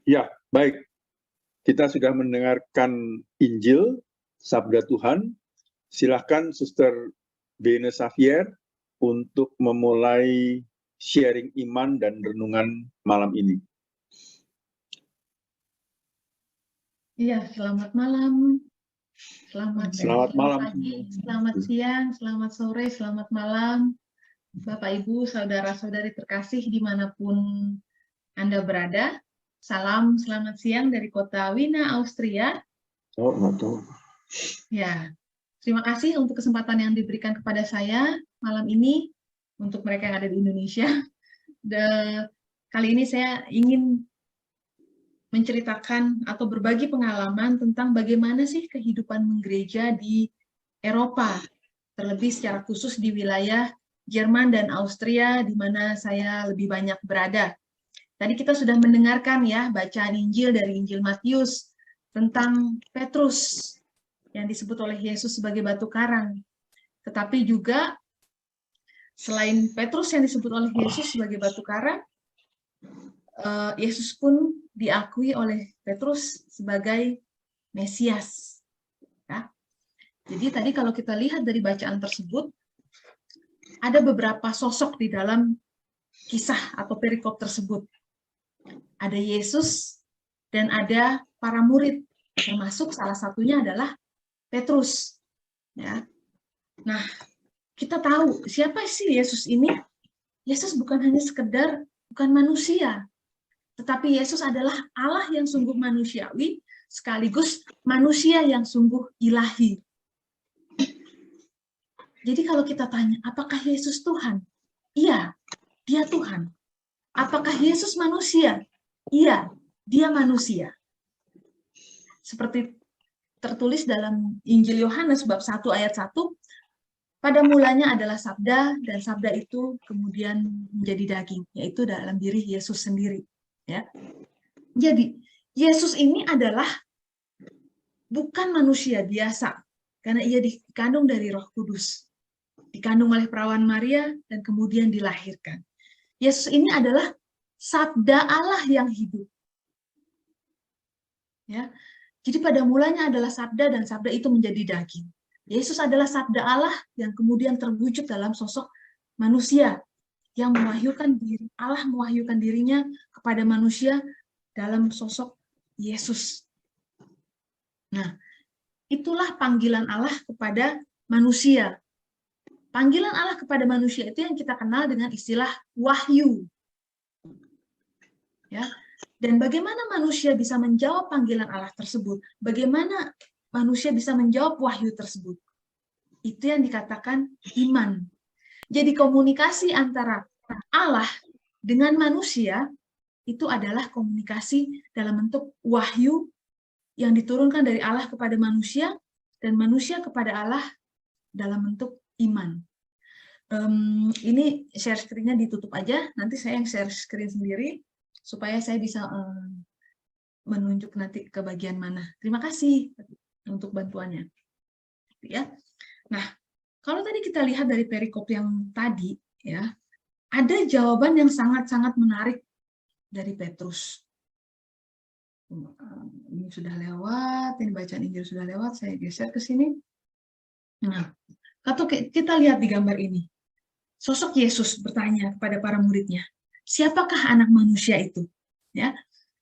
Ya, baik. Kita sudah mendengarkan Injil, Sabda Tuhan. Silakan Suster Bene Xavier untuk memulai sharing iman dan renungan malam ini. Iya, selamat malam. Selamat malam. Pagi, selamat siang, selamat sore, selamat malam. Bapak, Ibu, saudara-saudari terkasih dimanapun Anda berada. Salam selamat siang dari kota Wina, Austria. Oh, betul. Ya, terima kasih untuk kesempatan yang diberikan kepada saya malam ini untuk mereka yang ada di Indonesia. Kali ini saya ingin menceritakan atau berbagi pengalaman tentang bagaimana sih kehidupan menggereja di Eropa, terlebih secara khusus di wilayah Jerman dan Austria, di mana saya lebih banyak berada. Tadi kita sudah mendengarkan ya bacaan Injil dari Injil Matius tentang Petrus yang disebut oleh Yesus sebagai batu karang. Tetapi juga selain Petrus yang disebut oleh Yesus sebagai batu karang, Yesus pun diakui oleh Petrus sebagai Mesias. Ya. Jadi tadi kalau kita lihat dari bacaan tersebut, ada beberapa sosok di dalam kisah atau perikop tersebut. Ada Yesus dan ada para murid, termasuk salah satunya adalah Petrus. Ya. Nah, kita tahu siapa sih Yesus ini? Yesus bukan hanya sekedar bukan manusia, tetapi Yesus adalah Allah yang sungguh manusiawi, sekaligus manusia yang sungguh ilahi. Jadi kalau kita tanya, apakah Yesus Tuhan? Iya, dia Tuhan. Apakah Yesus manusia? Iya, dia manusia. Seperti tertulis dalam Injil Yohanes bab 1 ayat 1, pada mulanya adalah sabda, dan sabda itu kemudian menjadi daging, yaitu dalam diri Yesus sendiri. Ya. Jadi, Yesus ini adalah bukan manusia biasa, karena ia dikandung dari Roh Kudus, dikandung oleh perawan Maria, dan kemudian dilahirkan. Yesus ini adalah sabda Allah yang hidup. Ya. Jadi pada mulanya adalah sabda, dan sabda itu menjadi daging. Yesus adalah sabda Allah yang kemudian terwujud dalam sosok manusia yang mewahyukan diri, Allah mewahyukan dirinya kepada manusia dalam sosok Yesus. Nah, itulah panggilan Allah kepada manusia. Panggilan Allah kepada manusia itu yang kita kenal dengan istilah wahyu. Ya. Dan bagaimana manusia bisa menjawab panggilan Allah tersebut? Bagaimana manusia bisa menjawab wahyu tersebut? Itu yang dikatakan iman. Jadi komunikasi antara Allah dengan manusia itu adalah komunikasi dalam bentuk wahyu yang diturunkan dari Allah kepada manusia dan manusia kepada Allah dalam bentuk iman. Ini share screen-nya ditutup aja, nanti saya yang share screen sendiri supaya saya bisa menunjuk nanti ke bagian mana. Terima kasih untuk bantuannya. Ya. Nah, kalau tadi kita lihat dari perikop yang tadi, ya, ada jawaban yang sangat-sangat menarik dari Petrus. Ini sudah lewat, ini bacaan Injil sudah lewat, saya geser ke sini. Nah, kalau kita lihat di gambar ini, sosok Yesus bertanya kepada para muridnya, siapakah anak manusia itu? Ya,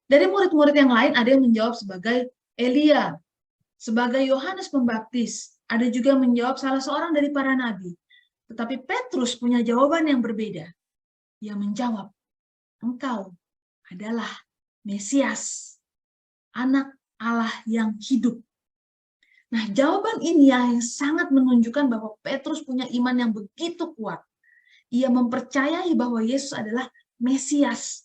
dari murid-murid yang lain ada yang menjawab sebagai Elia, sebagai Yohanes Pembaptis, ada juga menjawab salah seorang dari para nabi. Tetapi Petrus punya jawaban yang berbeda. Ia menjawab, engkau adalah Mesias, anak Allah yang hidup. Nah, jawaban ini yang sangat menunjukkan bahwa Petrus punya iman yang begitu kuat. Ia mempercayai bahwa Yesus adalah Mesias.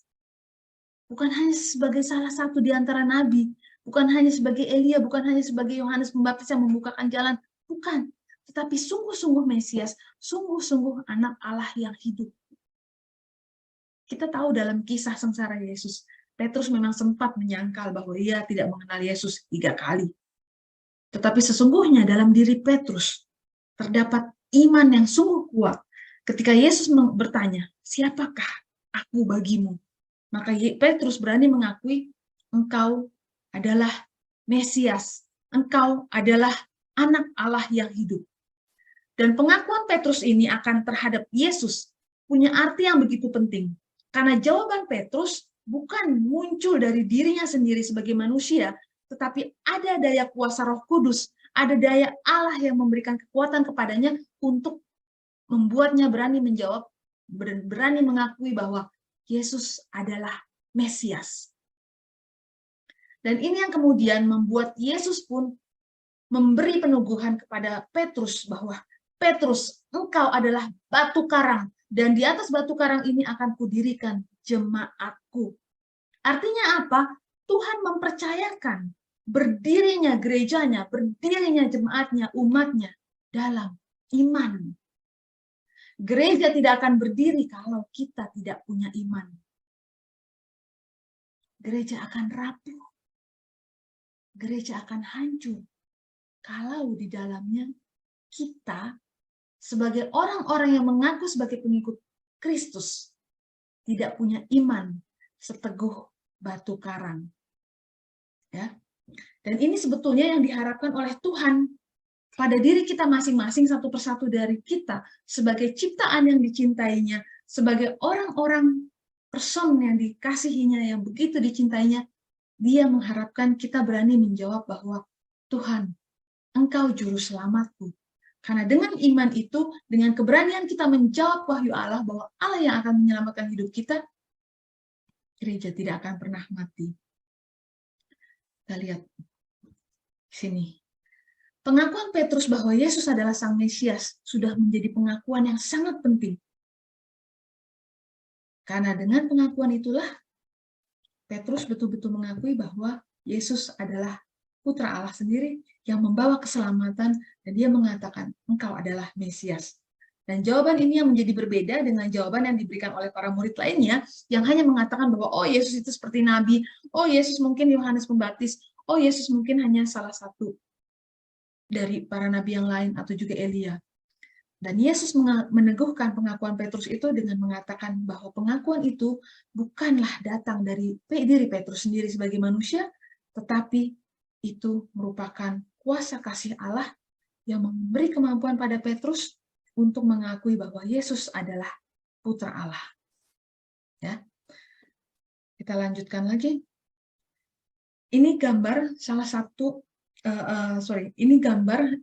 Bukan hanya sebagai salah satu di antara nabi, bukan hanya sebagai Elia, bukan hanya sebagai Yohanes Pembaptis yang membukakan jalan, bukan. Tetapi sungguh-sungguh Mesias, sungguh-sungguh anak Allah yang hidup. Kita tahu dalam kisah sengsara Yesus, Petrus memang sempat menyangkal bahwa ia tidak mengenal Yesus 3 kali. Tetapi sesungguhnya dalam diri Petrus terdapat iman yang sungguh kuat. Ketika Yesus bertanya, siapakah aku bagimu? Maka Petrus berani mengakui, engkau adalah Mesias, engkau adalah anak Allah yang hidup. Dan pengakuan Petrus ini akan terhadap Yesus punya arti yang begitu penting. Karena jawaban Petrus bukan muncul dari dirinya sendiri sebagai manusia, tetapi ada daya kuasa Roh Kudus, ada daya Allah yang memberikan kekuatan kepadanya untuk membuatnya berani menjawab, berani mengakui bahwa Yesus adalah Mesias. Dan ini yang kemudian membuat Yesus pun memberi peneguhan kepada Petrus bahwa Petrus, engkau adalah batu karang, dan di atas batu karang ini akan kudirikan jemaatku. Artinya apa? Tuhan mempercayakan berdirinya gerejanya, berdirinya jemaatnya, umatnya dalam iman. Gereja tidak akan berdiri kalau kita tidak punya iman. Gereja akan rapuh. Gereja akan hancur kalau di dalamnya kita sebagai orang-orang yang mengaku sebagai pengikut Kristus tidak punya iman seteguh batu karang. Ya. Dan ini sebetulnya yang diharapkan oleh Tuhan pada diri kita masing-masing, satu persatu dari kita sebagai ciptaan yang dicintainya, sebagai orang-orang person yang dikasihinya, yang begitu dicintainya. Dia mengharapkan kita berani menjawab bahwa Tuhan, Engkau juru selamatku. Karena dengan iman itu, dengan keberanian kita menjawab wahyu Allah bahwa Allah yang akan menyelamatkan hidup kita, gereja tidak akan pernah mati. Kita lihat di sini. Pengakuan Petrus bahwa Yesus adalah Sang Mesias sudah menjadi pengakuan yang sangat penting. Karena dengan pengakuan itulah, Petrus betul-betul mengakui bahwa Yesus adalah Putra Allah sendiri yang membawa keselamatan, dan dia mengatakan, engkau adalah Mesias. Dan jawaban ini yang menjadi berbeda dengan jawaban yang diberikan oleh para murid lainnya, yang hanya mengatakan bahwa, oh Yesus itu seperti Nabi, oh Yesus mungkin Yohanes Pembaptis, oh Yesus mungkin hanya salah satu dari para nabi yang lain, atau juga Elia. Dan Yesus meneguhkan pengakuan Petrus itu dengan mengatakan bahwa pengakuan itu bukanlah datang dari diri Petrus sendiri sebagai manusia, tetapi itu merupakan kuasa kasih Allah yang memberi kemampuan pada Petrus untuk mengakui bahwa Yesus adalah Putra Allah. Ya, kita lanjutkan lagi. Ini gambar salah satu, ini gambar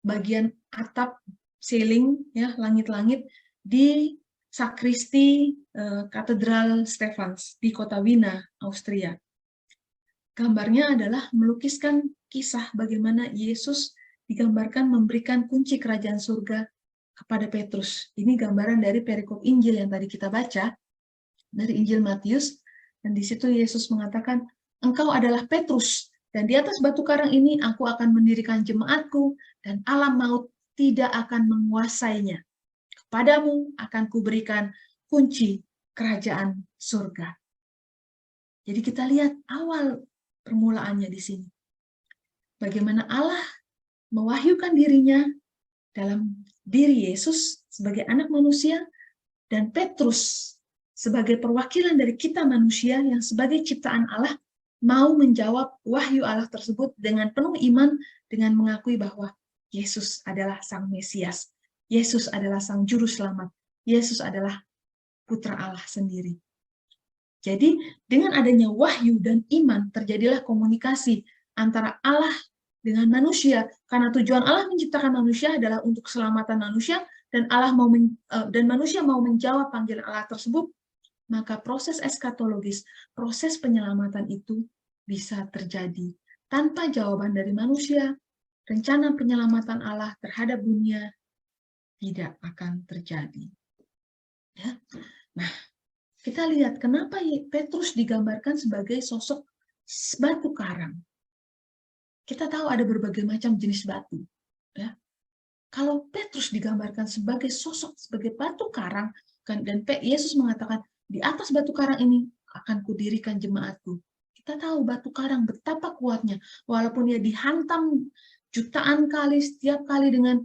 bagian atap ceiling, ya, langit-langit di sakristi Katedral Stephans di kota Wina, Austria. Gambarnya adalah melukiskan kisah bagaimana Yesus digambarkan memberikan kunci kerajaan surga kepada Petrus. Ini gambaran dari perikop Injil yang tadi kita baca, dari Injil Matius, dan di situ Yesus mengatakan, engkau adalah Petrus, dan di atas batu karang ini aku akan mendirikan jemaatku, dan alam maut tidak akan menguasainya. Kepadamu akan kuberikan kunci kerajaan surga. Jadi kita lihat awal permulaannya di sini. Bagaimana Allah mewahyukan dirinya dalam diri Yesus sebagai anak manusia, dan Petrus sebagai perwakilan dari kita manusia yang sebagai ciptaan Allah mau menjawab wahyu Allah tersebut dengan penuh iman, dengan mengakui bahwa Yesus adalah Sang Mesias, Yesus adalah Sang Juru Selamat, Yesus adalah Putra Allah sendiri. Jadi dengan adanya wahyu dan iman terjadilah komunikasi antara Allah dengan manusia, karena tujuan Allah menciptakan manusia adalah untuk keselamatan manusia, dan dan manusia mau menjawab panggilan Allah tersebut, maka proses eskatologis, proses penyelamatan itu bisa terjadi. Tanpa jawaban dari manusia, rencana penyelamatan Allah terhadap dunia tidak akan terjadi. Ya. Nah, kita lihat kenapa Petrus digambarkan sebagai sosok batu karang. Kita tahu ada berbagai macam jenis batu. Ya. Kalau Petrus digambarkan sebagai sosok, sebagai batu karang, dan Yesus mengatakan, di atas batu karang ini akan kudirikan jemaatku. Kita tahu batu karang betapa kuatnya, walaupun dia dihantam jutaan kali, setiap kali dengan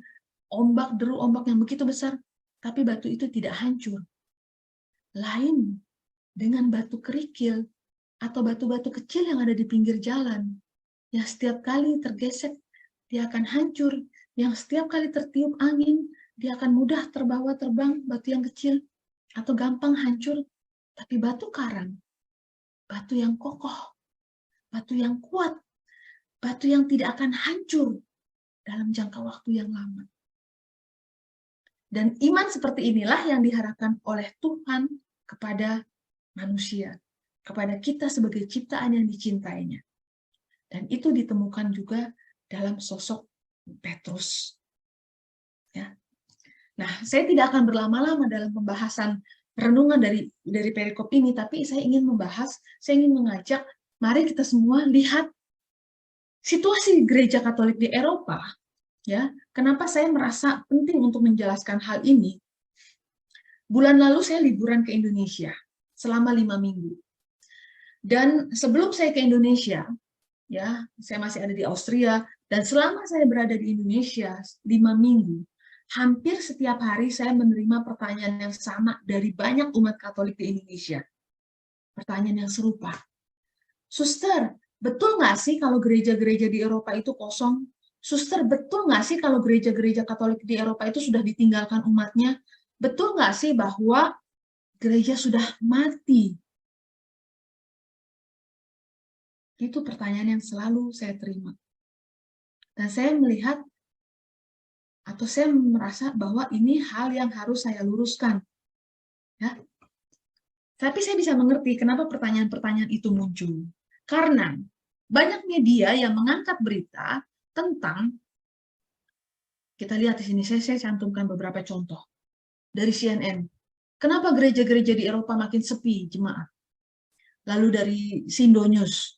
ombak, deru ombak yang begitu besar, tapi batu itu tidak hancur. Lain dengan batu kerikil, atau batu-batu kecil yang ada di pinggir jalan, yang setiap kali tergesek, dia akan hancur, yang setiap kali tertiup angin, dia akan mudah terbawa terbang, batu yang kecil, atau gampang hancur. Tapi batu karang, batu yang kokoh, batu yang kuat, batu yang tidak akan hancur dalam jangka waktu yang lama. Dan iman seperti inilah yang diharapkan oleh Tuhan kepada manusia, kepada kita sebagai ciptaan yang dicintainya. Dan itu ditemukan juga dalam sosok Petrus. Ya. Nah, saya tidak akan berlama-lama dalam pembahasan renungan dari perikop ini, tapi saya ingin mengajak, mari kita semua lihat situasi gereja Katolik di Eropa. Ya, kenapa saya merasa penting untuk menjelaskan hal ini? Bulan lalu saya liburan ke Indonesia selama 5 minggu. Dan sebelum saya ke Indonesia, ya, saya masih ada di Austria, dan selama saya berada di Indonesia 5 minggu, hampir setiap hari saya menerima pertanyaan yang sama dari banyak umat Katolik di Indonesia. Pertanyaan yang serupa. Suster, betul nggak sih kalau gereja-gereja di Eropa itu kosong? Suster, betul nggak sih kalau gereja-gereja Katolik di Eropa itu sudah ditinggalkan umatnya? Betul nggak sih bahwa gereja sudah mati? Itu pertanyaan yang selalu saya terima. Dan saya melihat, atau saya merasa bahwa ini hal yang harus saya luruskan. Ya. Tapi saya bisa mengerti kenapa pertanyaan-pertanyaan itu muncul. Karena banyak media yang mengangkat berita tentang, kita lihat di sini, saya cantumkan beberapa contoh dari CNN. Kenapa gereja-gereja di Eropa makin sepi jemaat? Lalu dari Sindo News,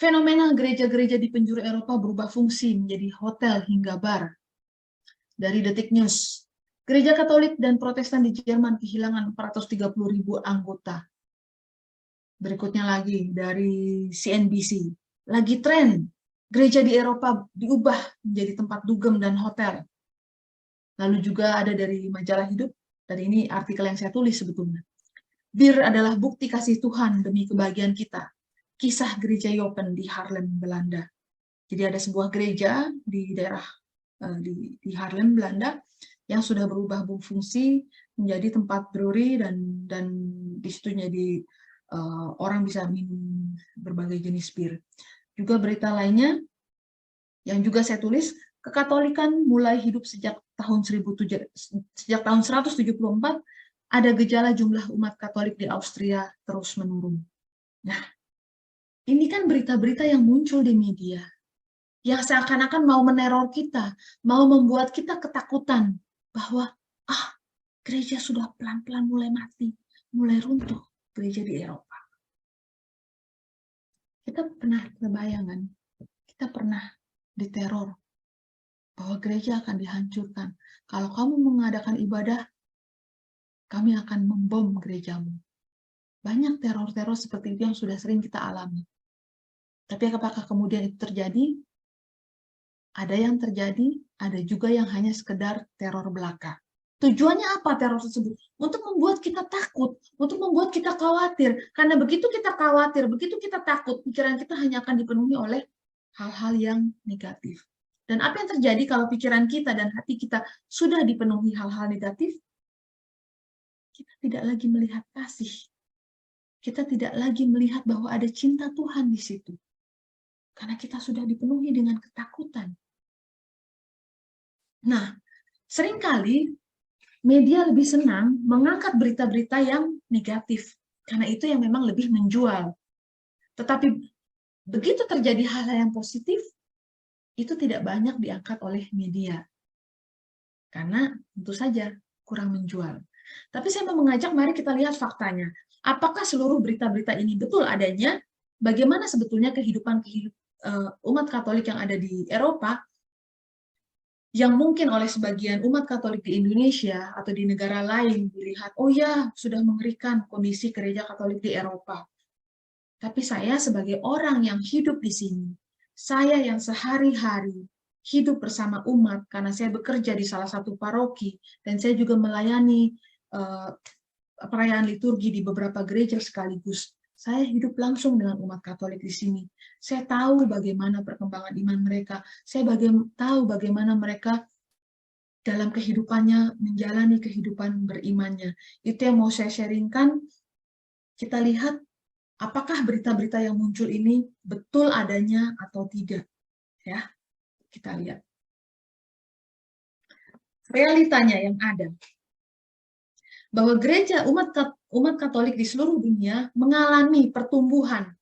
fenomena gereja-gereja di penjuru Eropa berubah fungsi menjadi hotel hingga bar. Dari Detik News, gereja Katolik dan Protestan di Jerman kehilangan 430.000 anggota. Berikutnya lagi dari CNBC, lagi tren, gereja di Eropa diubah menjadi tempat dugem dan hotel. Lalu juga ada dari Majalah Hidup, dan ini artikel yang saya tulis sebetulnya. Bir adalah bukti kasih Tuhan demi kebahagiaan kita. Kisah gereja Jopen di Haarlem, Belanda. Jadi ada sebuah gereja di daerah di Haarlem, Belanda, yang sudah berubah fungsi menjadi tempat brewery dan di situ jadi orang bisa minum berbagai jenis bir. Juga berita lainnya yang juga saya tulis, kekatolikan mulai hidup sejak tahun 174, ada gejala jumlah umat Katolik di Austria terus menurun. Nah, ini kan berita-berita yang muncul di media, yang seakan-akan mau meneror kita, mau membuat kita ketakutan bahwa gereja sudah pelan-pelan mulai mati, mulai runtuh gereja di Eropa. Kita pernah terbayangan, kita pernah diteror bahwa gereja akan dihancurkan. Kalau kamu mengadakan ibadah, kami akan membom gerejamu. Banyak teror-teror seperti itu yang sudah sering kita alami. Tapi apakah kemudian itu terjadi? Ada yang terjadi, ada juga yang hanya sekedar teror belaka. Tujuannya apa teror tersebut? Untuk membuat kita takut, untuk membuat kita khawatir. Karena begitu kita khawatir, begitu kita takut, pikiran kita hanya akan dipenuhi oleh hal-hal yang negatif. Dan apa yang terjadi kalau pikiran kita dan hati kita sudah dipenuhi hal-hal negatif? Kita tidak lagi melihat kasih. Kita tidak lagi melihat bahwa ada cinta Tuhan di situ. Karena kita sudah dipenuhi dengan ketakutan. Nah, seringkali media lebih senang mengangkat berita-berita yang negatif. Karena itu yang memang lebih menjual. Tetapi begitu terjadi hal-hal yang positif, itu tidak banyak diangkat oleh media. Karena tentu saja kurang menjual. Tapi saya mau mengajak, mari kita lihat faktanya. Apakah seluruh berita-berita ini betul adanya? Bagaimana sebetulnya kehidupan umat Katolik yang ada di Eropa, yang mungkin oleh sebagian umat Katolik di Indonesia atau di negara lain dilihat, oh ya, sudah mengerikan kondisi gereja Katolik di Eropa. Tapi saya sebagai orang yang hidup di sini, saya yang sehari-hari hidup bersama umat, karena saya bekerja di salah satu paroki, dan saya juga melayani perayaan liturgi di beberapa gereja sekaligus, Saya hidup langsung dengan umat Katolik di sini. Saya tahu bagaimana perkembangan iman mereka. Saya tahu bagaimana mereka dalam kehidupannya menjalani kehidupan berimannya. Itu yang mau saya sharingkan. Kita lihat apakah berita-berita yang muncul ini betul adanya atau tidak. Ya, kita lihat. Realitanya yang ada. Bahwa gereja umat Katolik di seluruh dunia mengalami pertumbuhan.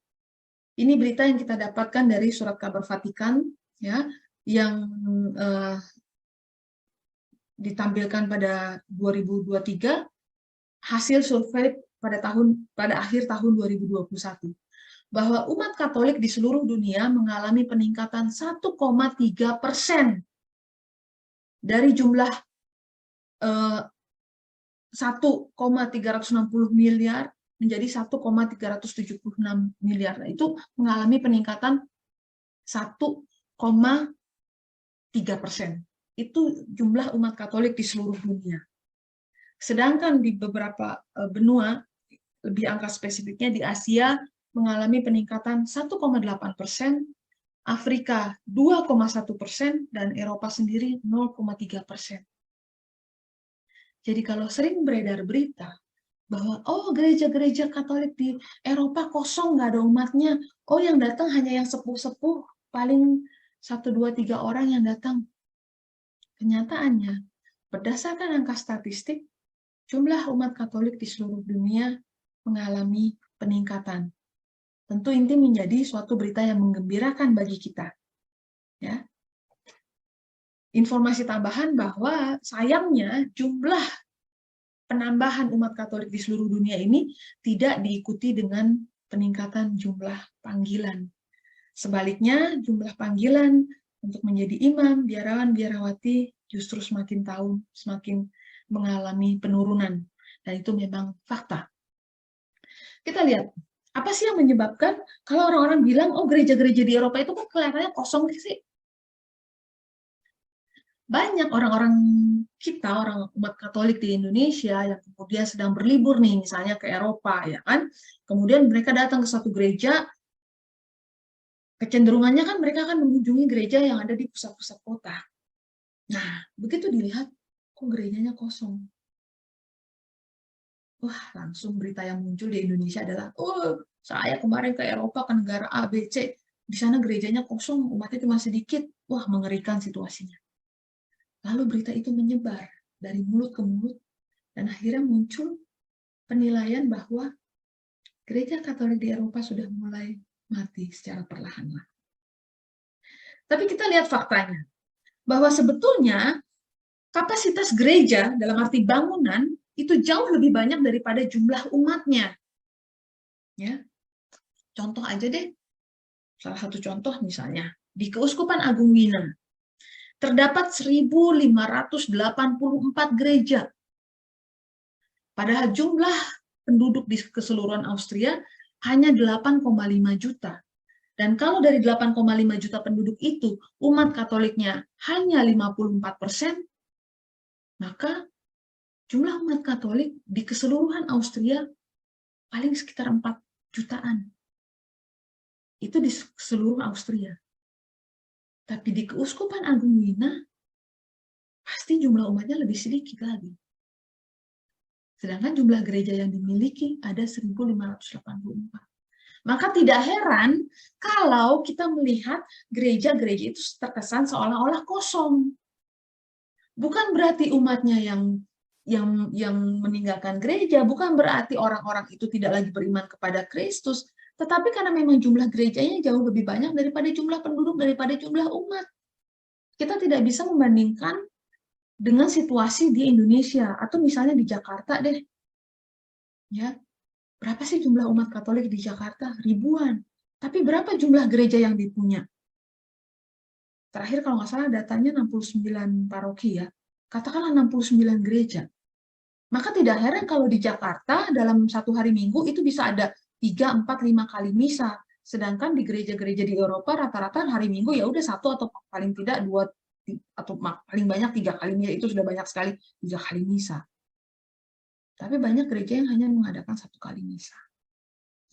Ini berita yang kita dapatkan dari Surat Kabar Vatikan, ya, yang ditampilkan pada 2023, hasil survei pada akhir tahun 2021, bahwa umat Katolik di seluruh dunia mengalami peningkatan 1,3% dari jumlah 1,360 miliar menjadi 1,376 miliar. Nah, itu mengalami peningkatan 1,3%. Itu jumlah umat Katolik di seluruh dunia. Sedangkan di beberapa benua, lebih angka spesifiknya di Asia mengalami peningkatan 1,8%, Afrika 2,1%, dan Eropa sendiri 0,3%. Jadi kalau sering beredar berita bahwa gereja-gereja Katolik di Eropa kosong, nggak ada umatnya, yang datang hanya yang sepuh-sepuh, paling 1, 2, 3 orang yang datang. Kenyataannya, berdasarkan angka statistik, jumlah umat Katolik di seluruh dunia mengalami peningkatan. Tentu ini menjadi suatu berita yang menggembirakan bagi kita. Ya. Informasi tambahan bahwa sayangnya jumlah penambahan umat Katolik di seluruh dunia ini tidak diikuti dengan peningkatan jumlah panggilan. Sebaliknya, jumlah panggilan untuk menjadi imam, biarawan, biarawati justru semakin tahun semakin mengalami penurunan. Dan itu memang fakta. Kita lihat, apa sih yang menyebabkan kalau orang-orang bilang, gereja-gereja di Eropa itu kok kelihatannya kosong sih? Banyak orang-orang kita, orang umat Katolik di Indonesia yang kemudian sedang berlibur nih, misalnya ke Eropa, ya kan? Kemudian mereka datang ke satu gereja, kecenderungannya kan mereka akan mengunjungi gereja yang ada di pusat-pusat kota. Nah, begitu dilihat, kok gerejanya kosong? Wah, langsung berita yang muncul di Indonesia adalah, saya kemarin ke Eropa, ke negara A, B, C, di sana gerejanya kosong, umatnya cuma sedikit. Wah, mengerikan situasinya. Lalu berita itu menyebar dari mulut ke mulut, dan akhirnya muncul penilaian bahwa gereja Katolik di Eropa sudah mulai mati secara perlahan-lahan. Tapi kita lihat faktanya, bahwa sebetulnya kapasitas gereja dalam arti bangunan itu jauh lebih banyak daripada jumlah umatnya. Ya. Contoh aja deh, salah satu contoh misalnya, di Keuskupan Agung Wina, terdapat 1.584 gereja. Padahal jumlah penduduk di keseluruhan Austria hanya 8,5 juta. Dan kalau dari 8,5 juta penduduk itu, umat Katoliknya hanya 54%, maka jumlah umat Katolik di keseluruhan Austria paling sekitar 4 jutaan. Itu di seluruh Austria. Tapi di Keuskupan Agung Wina, pasti jumlah umatnya lebih sedikit lagi. Sedangkan jumlah gereja yang dimiliki ada 1.584. Maka tidak heran kalau kita melihat gereja-gereja itu terkesan seolah-olah kosong. Bukan berarti umatnya yang meninggalkan gereja, bukan berarti orang-orang itu tidak lagi beriman kepada Kristus, tetapi karena memang jumlah gerejanya jauh lebih banyak daripada jumlah penduduk, daripada jumlah umat. Kita tidak bisa membandingkan dengan situasi di Indonesia, atau misalnya di Jakarta deh. Ya, berapa sih jumlah umat Katolik di Jakarta? Ribuan. Tapi berapa jumlah gereja yang dipunya? Terakhir kalau nggak salah datanya 69 paroki ya. Katakanlah 69 gereja. Maka tidak heran kalau di Jakarta dalam satu hari Minggu itu bisa ada 3, 4, 5 kali misa. Sedangkan di gereja-gereja di Eropa rata-rata hari Minggu ya udah 1 atau paling tidak 2 atau paling banyak 3 kali misa, itu sudah banyak sekali 3 kali misa. Tapi banyak gereja yang hanya mengadakan 1 kali misa.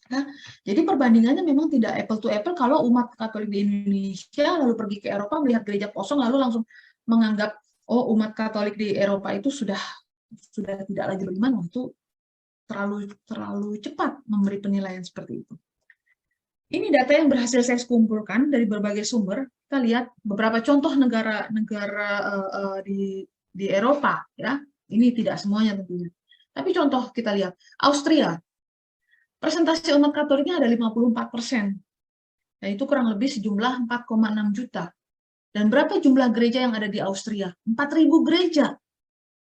Nah, jadi perbandingannya memang tidak apple to apple kalau umat Katolik di Indonesia lalu pergi ke Eropa melihat gereja kosong lalu langsung menganggap oh umat Katolik di Eropa itu sudah tidak lagi beriman. Itu terlalu cepat memberi penilaian seperti itu. Ini data yang berhasil saya kumpulkan dari berbagai sumber. Kita lihat beberapa contoh negara-negara di Eropa, ya. Ini tidak semuanya tentunya. Tapi contoh kita lihat Austria. Persentase umat Katoliknya ada 54%. Nah, itu kurang lebih sejumlah 4,6 juta. Dan berapa jumlah gereja yang ada di Austria? 4.000 gereja.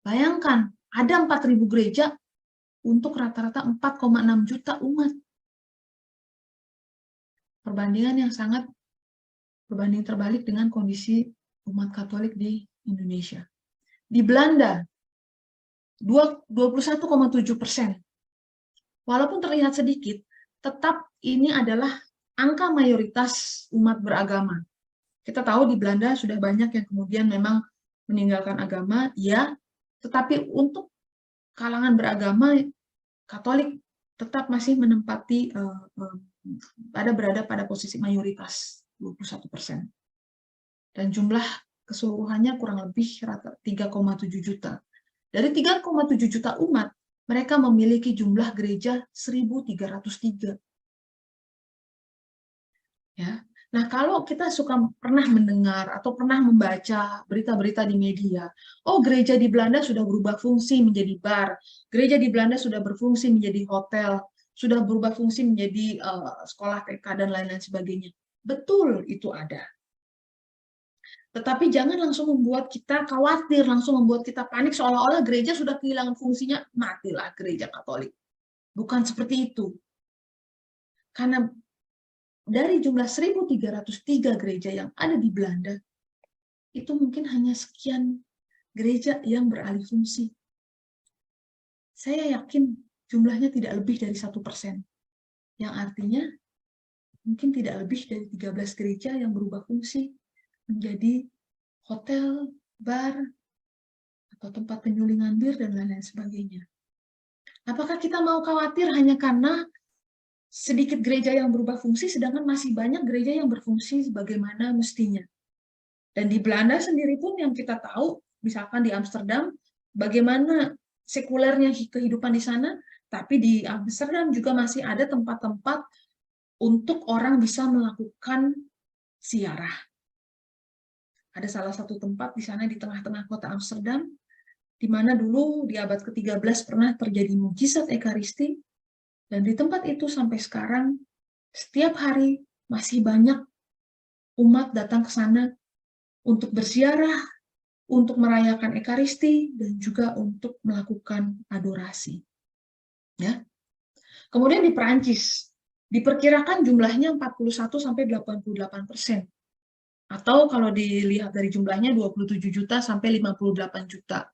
Bayangkan, ada 4.000 gereja untuk rata-rata 4,6 juta umat. Perbandingan yang sangat berbanding terbalik dengan kondisi umat Katolik di Indonesia. Di Belanda, 21,7%. Walaupun terlihat sedikit, tetap ini adalah angka mayoritas umat beragama. Kita tahu di Belanda sudah banyak yang kemudian memang meninggalkan agama, ya, tetapi untuk kalangan beragama, Katolik tetap masih menempati berada pada posisi mayoritas 21%. Dan jumlah keseluruhannya kurang lebih rata 3,7 juta. Dari 3,7 juta umat, mereka memiliki jumlah gereja 1.303. Ya. Nah, kalau kita pernah mendengar atau pernah membaca berita-berita di media, oh gereja di Belanda sudah berubah fungsi menjadi bar, gereja di Belanda sudah berfungsi menjadi hotel, sudah berubah fungsi menjadi sekolah TK dan lain-lain sebagainya. Betul, itu ada. Tetapi jangan langsung membuat kita khawatir, langsung membuat kita panik seolah-olah gereja sudah kehilangan fungsinya, matilah gereja Katolik. Bukan seperti itu. Karena dari jumlah 1.303 gereja yang ada di Belanda, itu mungkin hanya sekian gereja yang beralih fungsi. Saya yakin jumlahnya tidak lebih dari 1%. Yang artinya mungkin tidak lebih dari 13 gereja yang berubah fungsi menjadi hotel, bar, atau tempat penyulingan bir, dan lain-lain sebagainya. Apakah kita mau khawatir hanya karena sedikit gereja yang berubah fungsi, sedangkan masih banyak gereja yang berfungsi sebagaimana mestinya? Dan di Belanda sendiri pun yang kita tahu, misalkan di Amsterdam, bagaimana sekulernya kehidupan di sana, tapi di Amsterdam juga masih ada tempat-tempat untuk orang bisa melakukan ziarah. Ada salah satu tempat di sana di tengah-tengah kota Amsterdam, di mana dulu di abad ke-13 pernah terjadi mukjizat Ekaristi, dan di tempat itu sampai sekarang, setiap hari masih banyak umat datang ke sana untuk berziarah, untuk merayakan Ekaristi, dan juga untuk melakukan adorasi. Ya. Kemudian di Perancis, diperkirakan jumlahnya 41-88%. Atau kalau dilihat dari jumlahnya 27 juta sampai 58 juta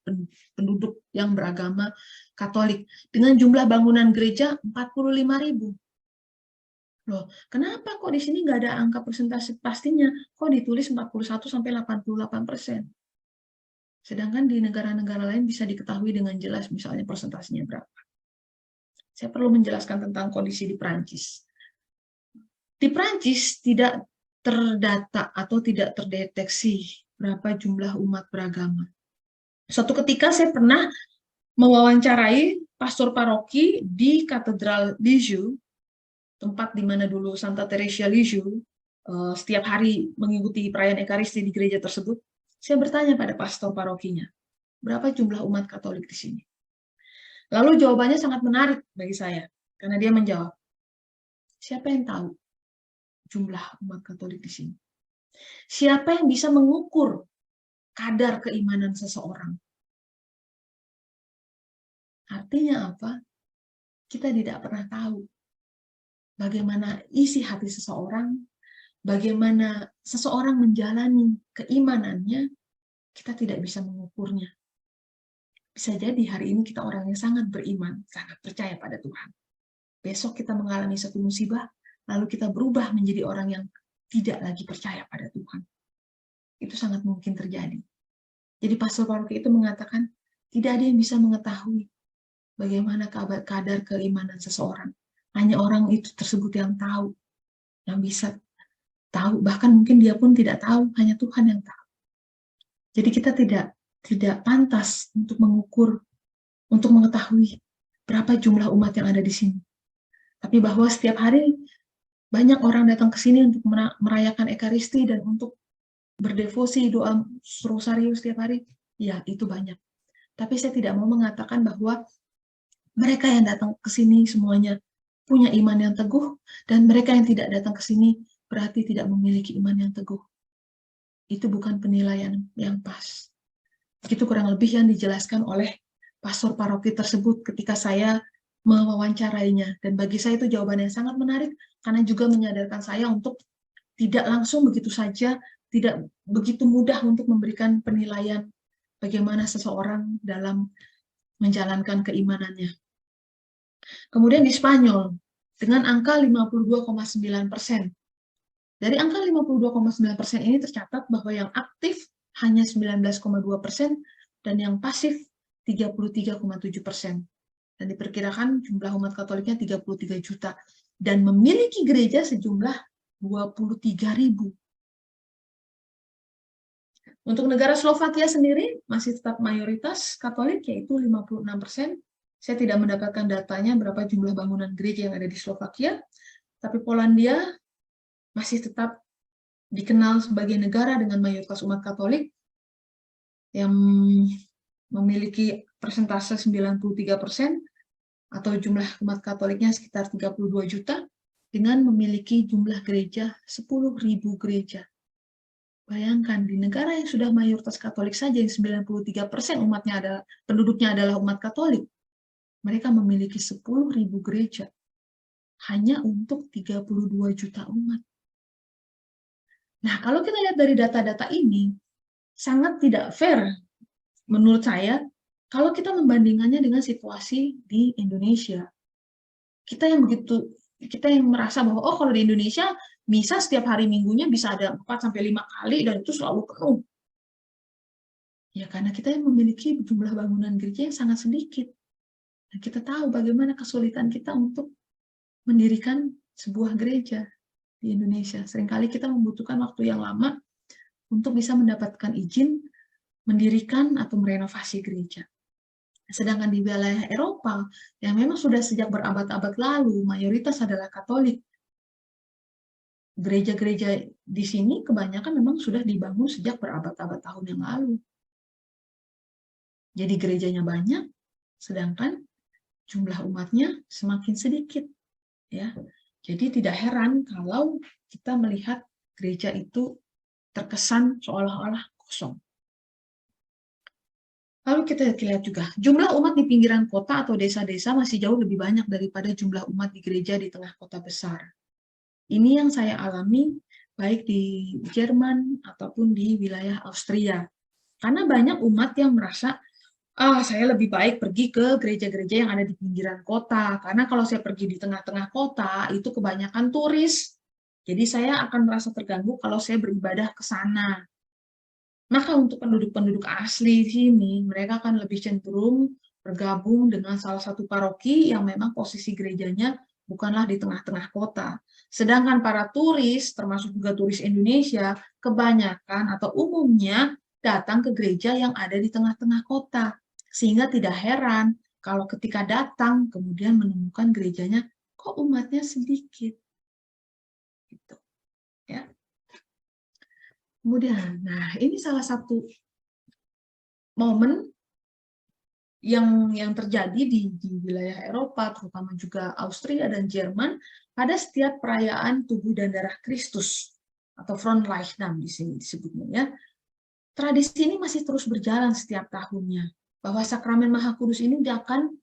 penduduk yang beragama Katolik. Dengan jumlah bangunan gereja 45.000. Loh, kenapa kok di sini nggak ada angka persentase pastinya? Kok ditulis 41-88%? Sedangkan di negara-negara lain bisa diketahui dengan jelas misalnya persentasenya berapa. Saya perlu menjelaskan tentang kondisi di Perancis. Di Perancis tidak terdata atau tidak terdeteksi berapa jumlah umat beragama. Suatu ketika saya pernah mewawancarai pastor paroki di Katedral Lisieux, tempat di mana dulu Santa Teresia Lisieux setiap hari mengikuti perayaan Ekaristi di gereja tersebut. Saya bertanya pada pastor parokinya, berapa jumlah umat Katolik di sini? Lalu jawabannya sangat menarik bagi saya, karena dia menjawab, siapa yang tahu jumlah umat Katolik di sini? Siapa yang bisa mengukur kadar keimanan seseorang? Artinya apa? Kita tidak pernah tahu bagaimana isi hati seseorang, bagaimana seseorang menjalani keimanannya, kita tidak bisa mengukurnya. Bisa jadi hari ini kita orang yang sangat beriman, sangat percaya pada Tuhan. Besok kita mengalami satu musibah, lalu kita berubah menjadi orang yang tidak lagi percaya pada Tuhan. Itu sangat mungkin terjadi. Jadi pastor paroki itu mengatakan, tidak ada yang bisa mengetahui bagaimana kadar keimanan seseorang. Hanya orang itu tersebut yang tahu, yang bisa tahu. Bahkan mungkin dia pun tidak tahu, hanya Tuhan yang tahu. Jadi kita tidak pantas untuk mengukur, untuk mengetahui berapa jumlah umat yang ada di sini. Tapi bahwa setiap hari banyak orang datang ke sini untuk merayakan Ekaristi dan untuk berdevosi, doa rosarius setiap hari, ya itu banyak. Tapi saya tidak mau mengatakan bahwa mereka yang datang ke sini semuanya punya iman yang teguh, dan mereka yang tidak datang ke sini berarti tidak memiliki iman yang teguh. Itu bukan penilaian yang pas. Itu kurang lebih yang dijelaskan oleh pastor paroki tersebut ketika saya mewawancarainya. Dan bagi saya itu jawaban yang sangat menarik, karena juga menyadarkan saya untuk tidak langsung begitu saja, tidak begitu mudah untuk memberikan penilaian bagaimana seseorang dalam menjalankan keimanannya. Kemudian di Spanyol, dengan angka 52,9%. Dari angka 52,9% ini tercatat bahwa yang aktif hanya 19,2% dan yang pasif 33,7%. Dan diperkirakan jumlah umat Katoliknya 33 juta dan memiliki gereja sejumlah 23.000. Untuk negara Slovakia sendiri masih tetap mayoritas Katolik, yaitu 56%. Saya tidak mendapatkan datanya berapa jumlah bangunan gereja yang ada di Slovakia, tapi Polandia masih tetap dikenal sebagai negara dengan mayoritas umat Katolik yang memiliki persentase 93% atau jumlah umat Katoliknya sekitar 32 juta dengan memiliki jumlah gereja 10.000 gereja. Bayangkan, di negara yang sudah mayoritas Katolik saja yang 93% penduduknya adalah umat Katolik, mereka memiliki 10.000 gereja hanya untuk 32 juta umat. Nah, kalau kita lihat dari data-data ini, sangat tidak fair menurut saya kalau kita membandingkannya dengan situasi di Indonesia. Kita yang merasa bahwa oh kalau di Indonesia misa setiap hari Minggunya bisa ada 4-5 kali dan itu selalu penuh. Ya karena kita yang memiliki jumlah bangunan gereja yang sangat sedikit. Dan kita tahu bagaimana kesulitan kita untuk mendirikan sebuah gereja di Indonesia. Seringkali kita membutuhkan waktu yang lama untuk bisa mendapatkan izin mendirikan atau merenovasi gereja. Sedangkan di wilayah Eropa, yang memang sudah sejak berabad-abad lalu, mayoritas adalah Katolik. Gereja-gereja di sini kebanyakan memang sudah dibangun sejak berabad-abad tahun yang lalu. Jadi gerejanya banyak, sedangkan jumlah umatnya semakin sedikit. Ya, jadi tidak heran kalau kita melihat gereja itu terkesan seolah-olah kosong. Lalu kita lihat juga, jumlah umat di pinggiran kota atau desa-desa masih jauh lebih banyak daripada jumlah umat di gereja di tengah kota besar. Ini yang saya alami baik di Jerman ataupun di wilayah Austria. Karena banyak umat yang merasa, saya lebih baik pergi ke gereja-gereja yang ada di pinggiran kota. Karena kalau saya pergi di tengah-tengah kota, itu kebanyakan turis. Jadi saya akan merasa terganggu kalau saya beribadah ke sana. Maka untuk penduduk-penduduk asli di sini, mereka akan lebih cenderung bergabung dengan salah satu paroki yang memang posisi gerejanya bukanlah di tengah-tengah kota. Sedangkan para turis, termasuk juga turis Indonesia, kebanyakan atau umumnya datang ke gereja yang ada di tengah-tengah kota. Sehingga tidak heran kalau ketika datang, kemudian menemukan gerejanya, kok umatnya sedikit. Gitu. Ya. Kemudian, nah ini salah satu momen yang terjadi di wilayah Eropa, terutama juga Austria dan Jerman, pada setiap perayaan tubuh dan darah Kristus atau Fronleichnam di sini disebutnya. Ya. Tradisi ini masih terus berjalan setiap tahunnya, bahwa sakramen Maha Kudus ini akan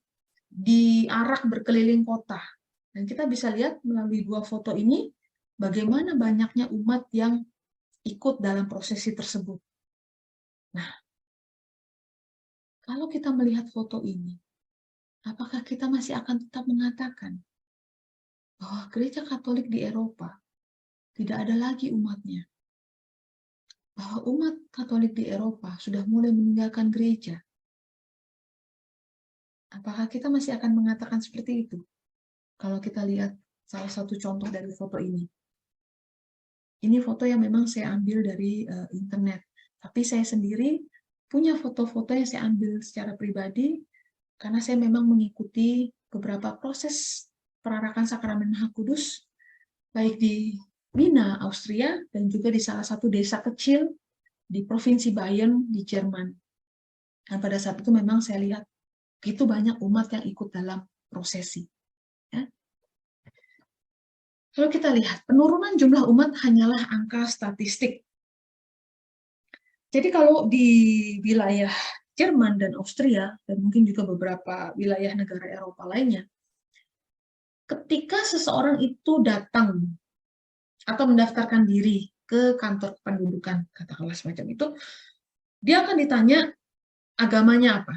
diarak berkeliling kota. Dan kita bisa lihat melalui dua foto ini bagaimana banyaknya umat yang ikut dalam prosesi tersebut. Nah, kalau kita melihat foto ini, apakah kita masih akan tetap mengatakan bahwa gereja Katolik di Eropa tidak ada lagi umatnya? Bahwa umat Katolik di Eropa sudah mulai meninggalkan gereja? Apakah kita masih akan mengatakan seperti itu? Kalau kita lihat salah satu contoh dari foto ini. Ini foto yang memang saya ambil dari internet. Tapi saya sendiri punya foto-foto yang saya ambil secara pribadi karena saya memang mengikuti beberapa proses perarakan sakramen Maha Kudus, baik di Wina, Austria, dan juga di salah satu desa kecil di Provinsi Bayern di Jerman. Dan pada saat itu memang saya lihat begitu banyak umat yang ikut dalam prosesi. Ya. Kalau kita lihat, penurunan jumlah umat hanyalah angka statistik. Jadi kalau di wilayah Jerman dan Austria, dan mungkin juga beberapa wilayah negara Eropa lainnya, ketika seseorang itu datang atau mendaftarkan diri ke kantor kependudukan, katakanlah semacam itu, dia akan ditanya agamanya apa.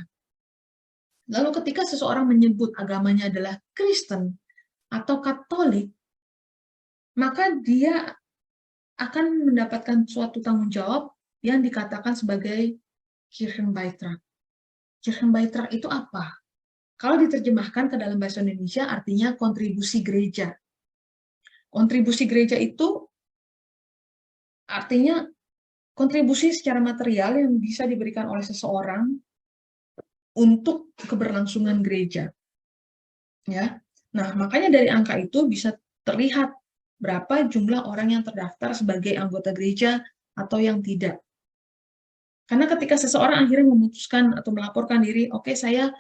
Lalu ketika seseorang menyebut agamanya adalah Kristen atau Katolik, maka dia akan mendapatkan suatu tanggung jawab yang dikatakan sebagai Kirchenbeitrag. Kirchenbeitrag itu apa? Kalau diterjemahkan ke dalam bahasa Indonesia artinya kontribusi gereja. Kontribusi gereja itu artinya kontribusi secara material yang bisa diberikan oleh seseorang untuk keberlangsungan gereja. Ya. Nah, makanya dari angka itu bisa terlihat berapa jumlah orang yang terdaftar sebagai anggota gereja atau yang tidak. Karena ketika seseorang akhirnya memutuskan atau melaporkan diri, oke, saya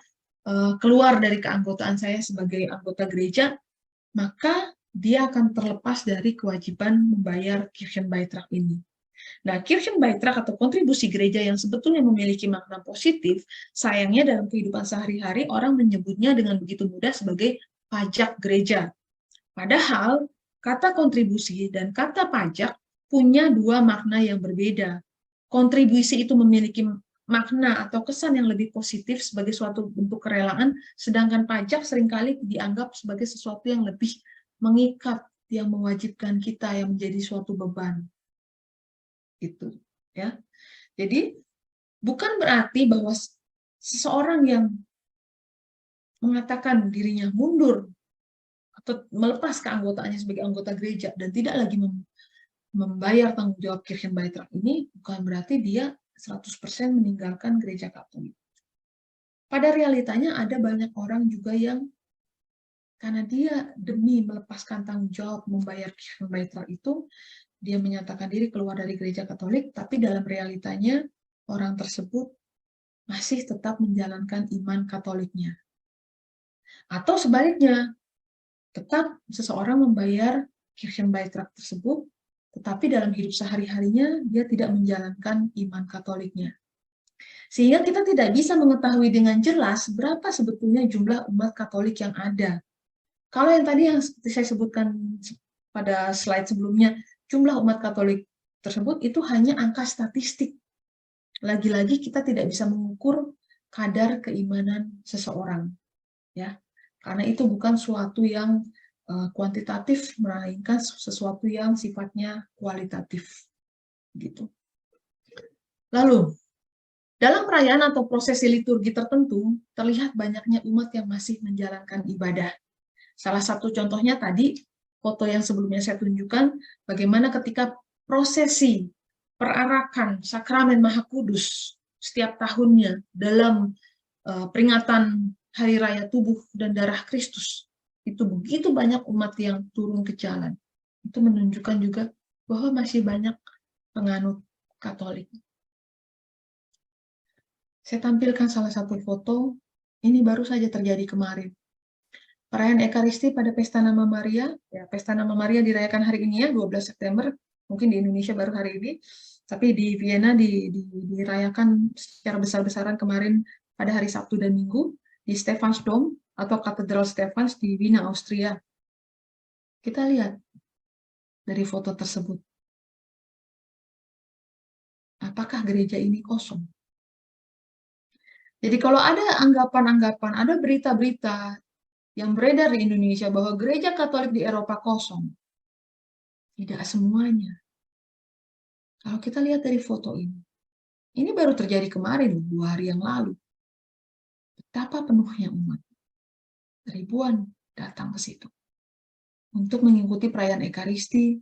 keluar dari keanggotaan saya sebagai anggota gereja, maka dia akan terlepas dari kewajiban membayar Kirchenbeitrag ini. Nah, Kirchenbeitrag atau kontribusi gereja yang sebetulnya memiliki makna positif, sayangnya dalam kehidupan sehari-hari orang menyebutnya dengan begitu mudah sebagai pajak gereja. Padahal kata kontribusi dan kata pajak punya dua makna yang berbeda. Kontribusi itu memiliki makna atau kesan yang lebih positif sebagai suatu bentuk kerelaan, sedangkan pajak seringkali dianggap sebagai sesuatu yang lebih mengikat, yang mewajibkan kita, yang menjadi suatu beban. Gitu, ya. Jadi bukan berarti bahwa seseorang yang mengatakan dirinya mundur atau melepas keanggotaannya sebagai anggota gereja dan tidak lagi membayar tanggung jawab Kirchenbeitrag ini, bukan berarti dia 100% meninggalkan gereja Katolik. Pada realitanya ada banyak orang juga yang karena dia demi melepaskan tanggung jawab membayar Kirchenbeitrag itu, dia menyatakan diri keluar dari gereja Katolik, tapi dalam realitanya orang tersebut masih tetap menjalankan iman Katoliknya. Atau sebaliknya, tetap seseorang membayar Kirchenbeitrag tersebut, tetapi dalam hidup sehari-harinya dia tidak menjalankan iman Katoliknya. Sehingga kita tidak bisa mengetahui dengan jelas berapa sebetulnya jumlah umat Katolik yang ada. Kalau yang tadi yang saya sebutkan pada slide sebelumnya, jumlah umat Katolik tersebut itu hanya angka statistik. Lagi-lagi kita tidak bisa mengukur kadar keimanan seseorang, ya, karena itu bukan suatu yang kuantitatif, melainkan sesuatu yang sifatnya kualitatif, gitu. Lalu, dalam perayaan atau prosesi liturgi tertentu, terlihat banyaknya umat yang masih menjalankan ibadah. Salah satu contohnya tadi, foto yang sebelumnya saya tunjukkan, bagaimana ketika prosesi perarakan sakramen Maha Kudus setiap tahunnya dalam peringatan Hari Raya Tubuh dan Darah Kristus, itu begitu banyak umat yang turun ke jalan. Itu menunjukkan juga bahwa masih banyak penganut Katolik. Saya tampilkan salah satu foto, ini baru saja terjadi kemarin. Perayaan Ekaristi pada Pesta Nama Maria, ya, Pesta Nama Maria dirayakan hari ini ya, 12 September, mungkin di Indonesia baru hari ini, tapi di Vienna dirayakan secara besar-besaran kemarin pada hari Sabtu dan Minggu, di Stephansdom atau Katedral Stephans di Wina, Austria. Kita lihat dari foto tersebut. Apakah gereja ini kosong? Jadi kalau ada anggapan-anggapan, ada berita-berita yang beredar di Indonesia bahwa gereja Katolik di Eropa kosong, tidak semuanya. Kalau kita lihat dari foto ini baru terjadi kemarin, 2 hari yang lalu. Betapa penuhnya umat. Ribuan datang ke situ. untuk mengikuti perayaan Ekaristi,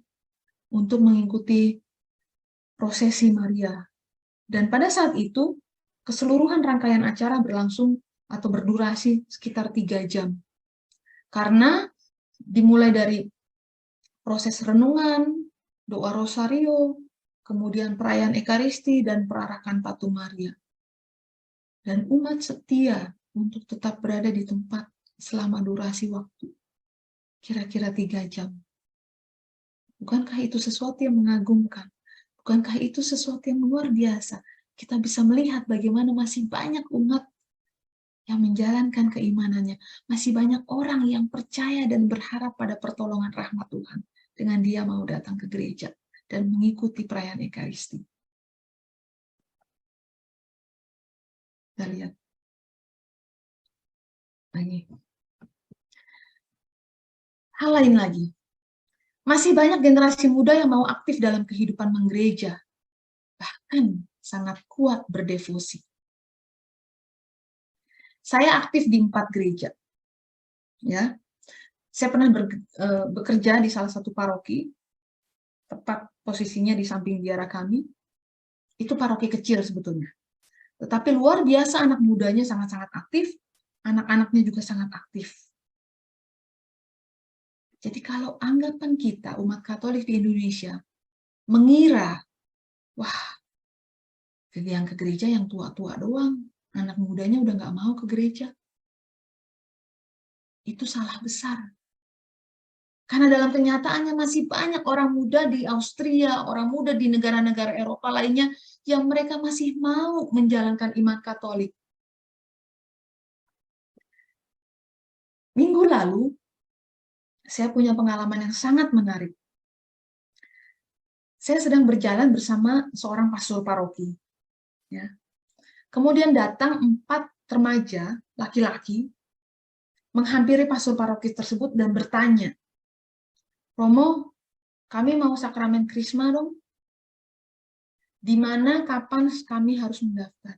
untuk mengikuti prosesi Maria. Dan pada saat itu, keseluruhan rangkaian acara berlangsung atau berdurasi sekitar 3 jam. Karena dimulai dari proses renungan, doa rosario, kemudian perayaan Ekaristi, dan perarakan patung Maria. Dan umat setia untuk tetap berada di tempat selama durasi waktu, kira-kira 3 jam. Bukankah itu sesuatu yang mengagumkan? Bukankah itu sesuatu yang luar biasa? Kita bisa melihat bagaimana masih banyak umat yang menjalankan keimanannya. Masih banyak orang yang percaya dan berharap pada pertolongan rahmat Tuhan dengan dia mau datang ke gereja dan mengikuti perayaan Ekaristi. Kita lihat lagi. Hal lain lagi. Masih banyak generasi muda yang mau aktif dalam kehidupan menggereja. Bahkan sangat kuat berdevosi. Saya aktif di 4 gereja. Ya. Saya pernah bekerja di salah satu paroki, tepat posisinya di samping biara kami. Itu paroki kecil sebetulnya. Tetapi luar biasa anak mudanya sangat-sangat aktif, anak-anaknya juga sangat aktif. Jadi kalau anggapan kita umat Katolik di Indonesia mengira, wah, yang ke gereja yang tua-tua doang, anak mudanya udah nggak mau ke gereja. Itu salah besar. Karena dalam kenyataannya masih banyak orang muda di Austria, orang muda di negara-negara Eropa lainnya yang mereka masih mau menjalankan iman Katolik. Minggu lalu, saya punya pengalaman yang sangat menarik. Saya sedang berjalan bersama seorang pastor paroki. Ya. Kemudian datang 4 remaja laki-laki menghampiri pastor paroki tersebut dan bertanya, Romo, kami mau sakramen Krisma dong. Di mana, kapan kami harus mendaftar?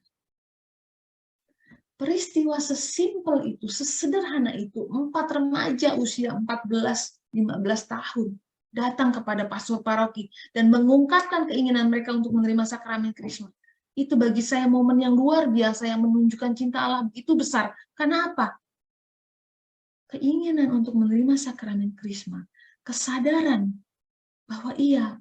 Peristiwa sesimpel itu, sesederhana itu, 4 remaja usia 14-15 tahun datang kepada pastor paroki dan mengungkapkan keinginan mereka untuk menerima sakramen Krisma. Itu bagi saya momen yang luar biasa yang menunjukkan cinta Allah itu besar. Karena apa? Keinginan untuk menerima sakramen Krisma, kesadaran bahwa ia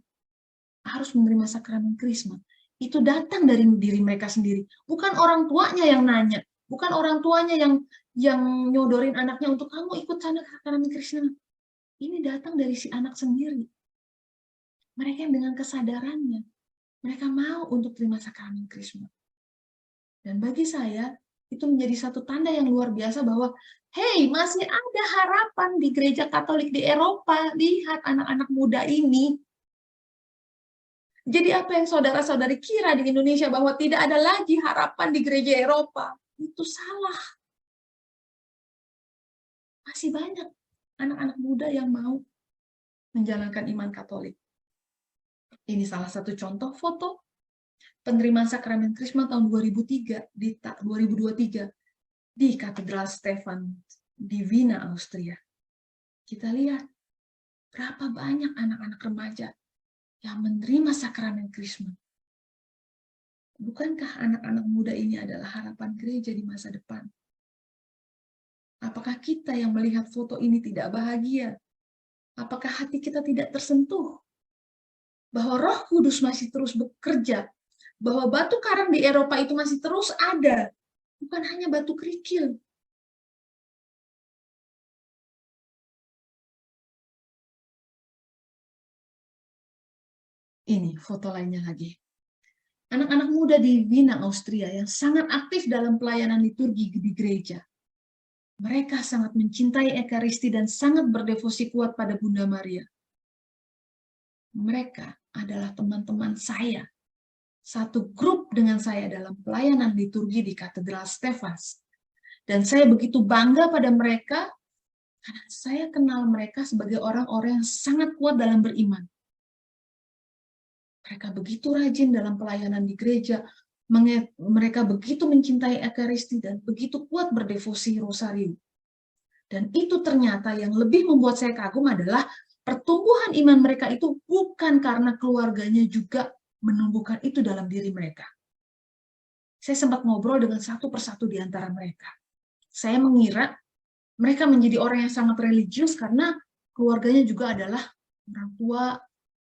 harus menerima sakramen Krisma, itu datang dari diri mereka sendiri. Bukan orang tuanya yang nanya, bukan orang tuanya yang nyodorin anaknya untuk kamu ikut sakramen Krisma. Ini datang dari si anak sendiri. Mereka yang dengan kesadarannya, mereka mau untuk terima sakramen Krisma. Dan bagi saya, itu menjadi satu tanda yang luar biasa bahwa, hey, masih ada harapan di gereja Katolik di Eropa. Lihat anak-anak muda ini. Jadi apa yang saudara-saudari kira di Indonesia bahwa tidak ada lagi harapan di gereja Eropa, itu salah. Masih banyak anak-anak muda yang mau menjalankan iman Katolik. Ini salah satu contoh foto penerimaan sakramen Krisma tahun 2023 di Katedral Stefan di Wiener, Austria. Kita lihat berapa banyak anak-anak remaja yang menerima sakramen Krisma. Bukankah anak-anak muda ini adalah harapan gereja di masa depan? Apakah kita yang melihat foto ini tidak bahagia? Apakah hati kita tidak tersentuh? Bahwa Roh Kudus masih terus bekerja, bahwa batu karang di Eropa itu masih terus ada, bukan hanya batu kerikil. Ini foto lainnya lagi. Anak-anak muda di Wiener, Austria yang sangat aktif dalam pelayanan liturgi di gereja. Mereka sangat mencintai Ekaristi dan sangat berdevosi kuat pada Bunda Maria. Mereka adalah teman-teman saya. Satu grup dengan saya dalam pelayanan liturgi di Katedral Stefans. Dan saya begitu bangga pada mereka karena saya kenal mereka sebagai orang-orang yang sangat kuat dalam beriman. Mereka begitu rajin dalam pelayanan di gereja, mereka begitu mencintai Ekaristi dan begitu kuat berdevosi rosario. Dan itu ternyata yang lebih membuat saya kagum adalah pertumbuhan iman mereka itu bukan karena keluarganya juga menumbuhkan itu dalam diri mereka. Saya sempat ngobrol dengan satu persatu di antara mereka. Saya mengira mereka menjadi orang yang sangat religius karena keluarganya juga adalah orang tua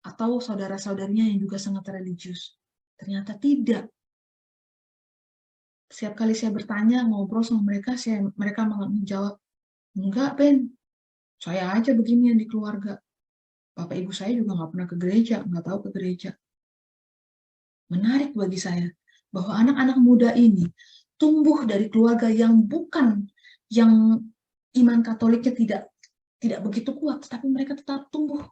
atau saudara-saudarinya yang juga sangat religius. Ternyata tidak. Setiap kali saya bertanya, ngobrol sama mereka, mereka menjawab, enggak, Ben, saya aja begini yang di keluarga. Bapak ibu saya juga nggak pernah ke gereja, nggak tahu ke gereja. Menarik bagi saya bahwa anak-anak muda ini tumbuh dari keluarga yang bukan, yang iman Katoliknya tidak begitu kuat, tapi mereka tetap tumbuh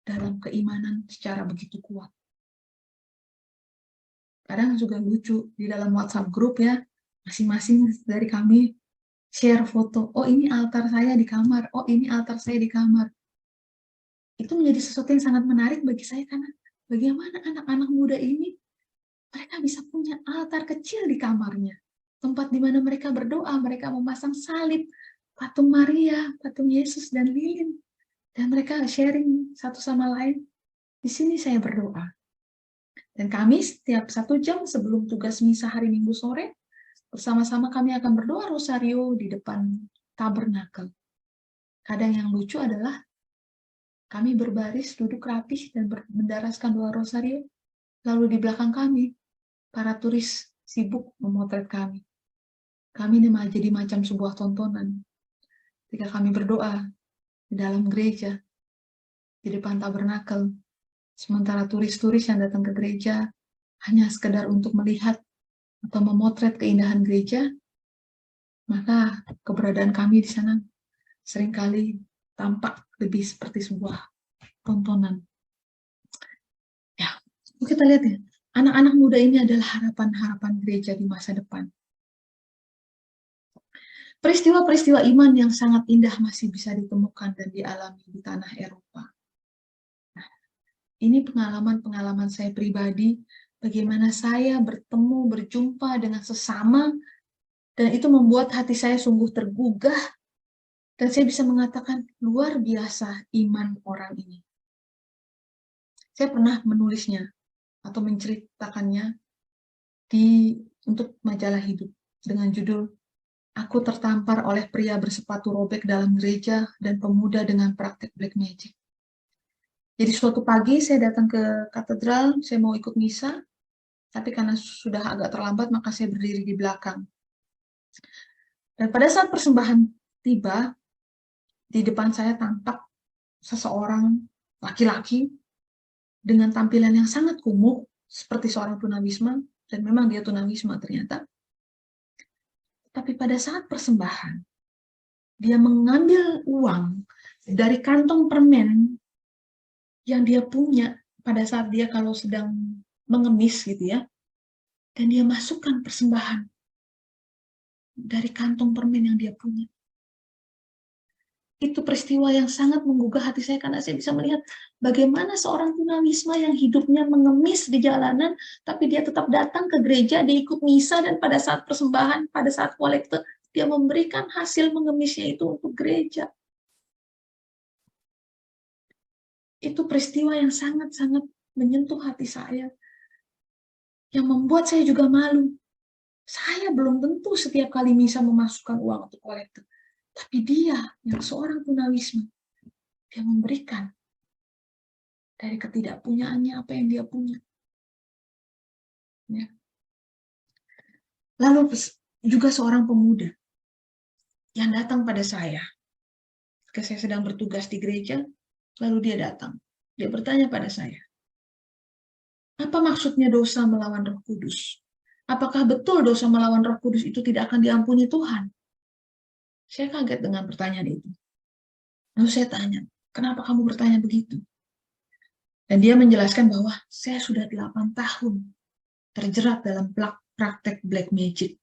dalam keimanan secara begitu kuat. Kadang juga lucu, di dalam WhatsApp grup ya, masing-masing dari kami share foto, oh ini altar saya di kamar, oh ini altar saya di kamar. Itu menjadi sesuatu yang sangat menarik bagi saya, karena bagaimana anak-anak muda ini, mereka bisa punya altar kecil di kamarnya, tempat di mana mereka berdoa, mereka memasang salib, patung Maria, patung Yesus, dan lilin, dan mereka sharing satu sama lain. Di sini saya berdoa. Dan kami setiap 1 jam sebelum tugas misa hari Minggu sore, bersama-sama kami akan berdoa rosario di depan tabernakel. Kadang yang lucu adalah kami berbaris, duduk rapih, dan mendaraskan doa rosario. Lalu di belakang kami, para turis sibuk memotret kami. Kami ini jadi macam sebuah tontonan. Ketika kami berdoa di dalam gereja, di depan tabernakel, sementara turis-turis yang datang ke gereja hanya sekedar untuk melihat atau memotret keindahan gereja, maka keberadaan kami di sana seringkali tampak lebih seperti sebuah tontonan. Ya, kita lihat ya, anak-anak muda ini adalah harapan-harapan gereja di masa depan. Peristiwa-peristiwa iman yang sangat indah masih bisa ditemukan dan dialami di tanah Eropa. Nah, ini pengalaman-pengalaman saya pribadi, bagaimana saya bertemu, berjumpa dengan sesama, dan itu membuat hati saya sungguh tergugah, dan saya bisa mengatakan, luar biasa iman orang ini. Saya pernah menulisnya, atau menceritakannya, untuk majalah Hidup, dengan judul, Aku tertampar oleh pria bersepatu robek dalam gereja dan pemuda dengan praktek black magic. Jadi suatu pagi saya datang ke katedral, saya mau ikut misa, tapi karena sudah agak terlambat maka saya berdiri di belakang. Dan pada saat persembahan tiba, di depan saya tampak seseorang laki-laki dengan tampilan yang sangat kumuh, seperti seorang tunawisma, dan memang dia tunawisma ternyata. Tapi pada saat persembahan, dia mengambil uang dari kantong permen yang dia punya pada saat dia kalau sedang mengemis gitu ya, dan dia masukkan persembahan dari kantong permen yang dia punya. Itu peristiwa yang sangat menggugah hati saya, karena saya bisa melihat bagaimana seorang tunawisma yang hidupnya mengemis di jalanan, tapi dia tetap datang ke gereja, dia ikut misa, dan pada saat persembahan, pada saat kolekte, dia memberikan hasil mengemisnya itu untuk gereja. Itu peristiwa yang sangat-sangat menyentuh hati saya, yang membuat saya juga malu. Saya belum tentu setiap kali misa memasukkan uang untuk kolekte, tapi dia yang seorang tunawisma, dia memberikan dari ketidakpunyaannya apa yang dia punya. Ya. Lalu juga seorang pemuda yang datang pada saya ketika saya sedang bertugas di gereja, lalu dia datang. Dia bertanya pada saya, apa maksudnya dosa melawan Roh Kudus? Apakah betul dosa melawan Roh Kudus itu tidak akan diampuni Tuhan? Saya kaget dengan pertanyaan itu. Lalu saya tanya, kenapa kamu bertanya begitu? Dan dia menjelaskan bahwa saya sudah 8 tahun terjerat dalam praktek black magic.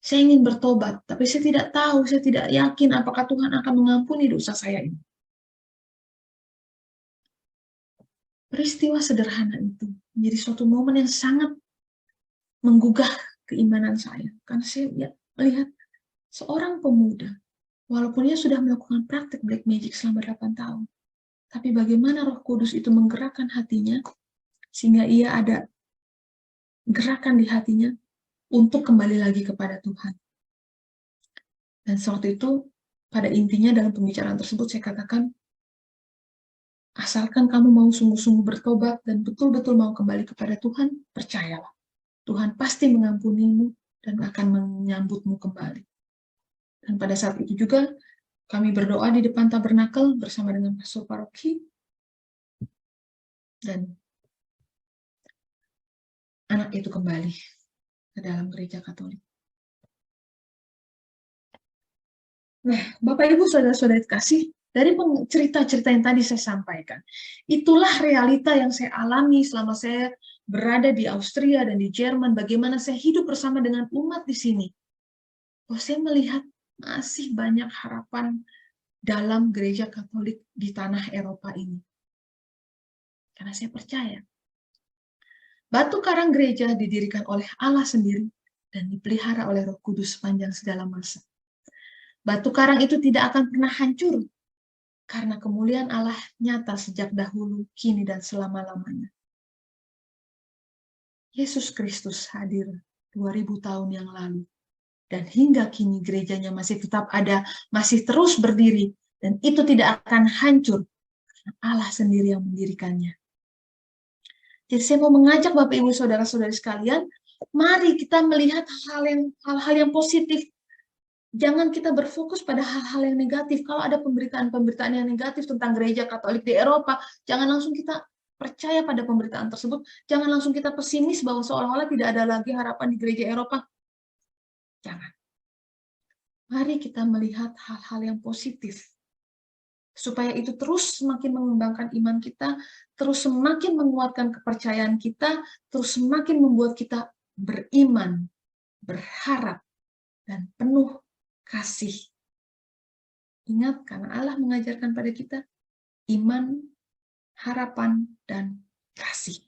Saya ingin bertobat, tapi saya tidak tahu, saya tidak yakin apakah Tuhan akan mengampuni dosa saya ini. Peristiwa sederhana itu menjadi suatu momen yang sangat menggugah keimanan saya. Karena saya melihat seorang pemuda Walaupun ia sudah melakukan praktek black magic selama 8 tahun. Tapi bagaimana Roh Kudus itu menggerakkan hatinya, sehingga ia ada gerakan di hatinya untuk kembali lagi kepada Tuhan. Dan waktu itu, pada intinya dalam pembicaraan tersebut saya katakan, asalkan kamu mau sungguh-sungguh bertobat dan betul-betul mau kembali kepada Tuhan, percayalah. Tuhan pasti mengampunimu dan akan menyambutmu kembali. Dan pada saat itu juga, kami berdoa di depan tabernakel bersama dengan pastor paroki, dan anak itu kembali ke dalam gereja Katolik. Nah, Bapak Ibu Saudara-saudara kasih, dari cerita-cerita yang tadi saya sampaikan, itulah realita yang saya alami selama saya berada di Austria dan di Jerman, bagaimana saya hidup bersama dengan umat di sini. Oh, saya melihat masih banyak harapan dalam gereja Katolik di tanah Eropa ini. Karena saya percaya, batu karang gereja didirikan oleh Allah sendiri dan dipelihara oleh Roh Kudus sepanjang segala masa. Batu karang itu tidak akan pernah hancur, karena kemuliaan Allah nyata sejak dahulu, kini, dan selama-lamanya. Yesus Kristus hadir 2000 tahun yang lalu, dan hingga kini gerejanya masih tetap ada, masih terus berdiri, dan itu tidak akan hancur, karena Allah sendiri yang mendirikannya. Jadi saya mau mengajak Bapak Ibu Saudara-saudari sekalian, mari kita melihat hal-hal yang positif. Jangan kita berfokus pada hal-hal yang negatif. Kalau ada pemberitaan-pemberitaan yang negatif tentang gereja Katolik di Eropa, jangan langsung kita percaya pada pemberitaan tersebut. Jangan langsung kita pesimis bahwa seolah-olah tidak ada lagi harapan di gereja Eropa. Jangan. Mari kita melihat hal-hal yang positif. Supaya itu terus semakin mengembangkan iman kita, terus semakin menguatkan kepercayaan kita, terus semakin membuat kita beriman, berharap, dan penuh kasih. Ingat, karena Allah mengajarkan pada kita iman, harapan, dan kasih.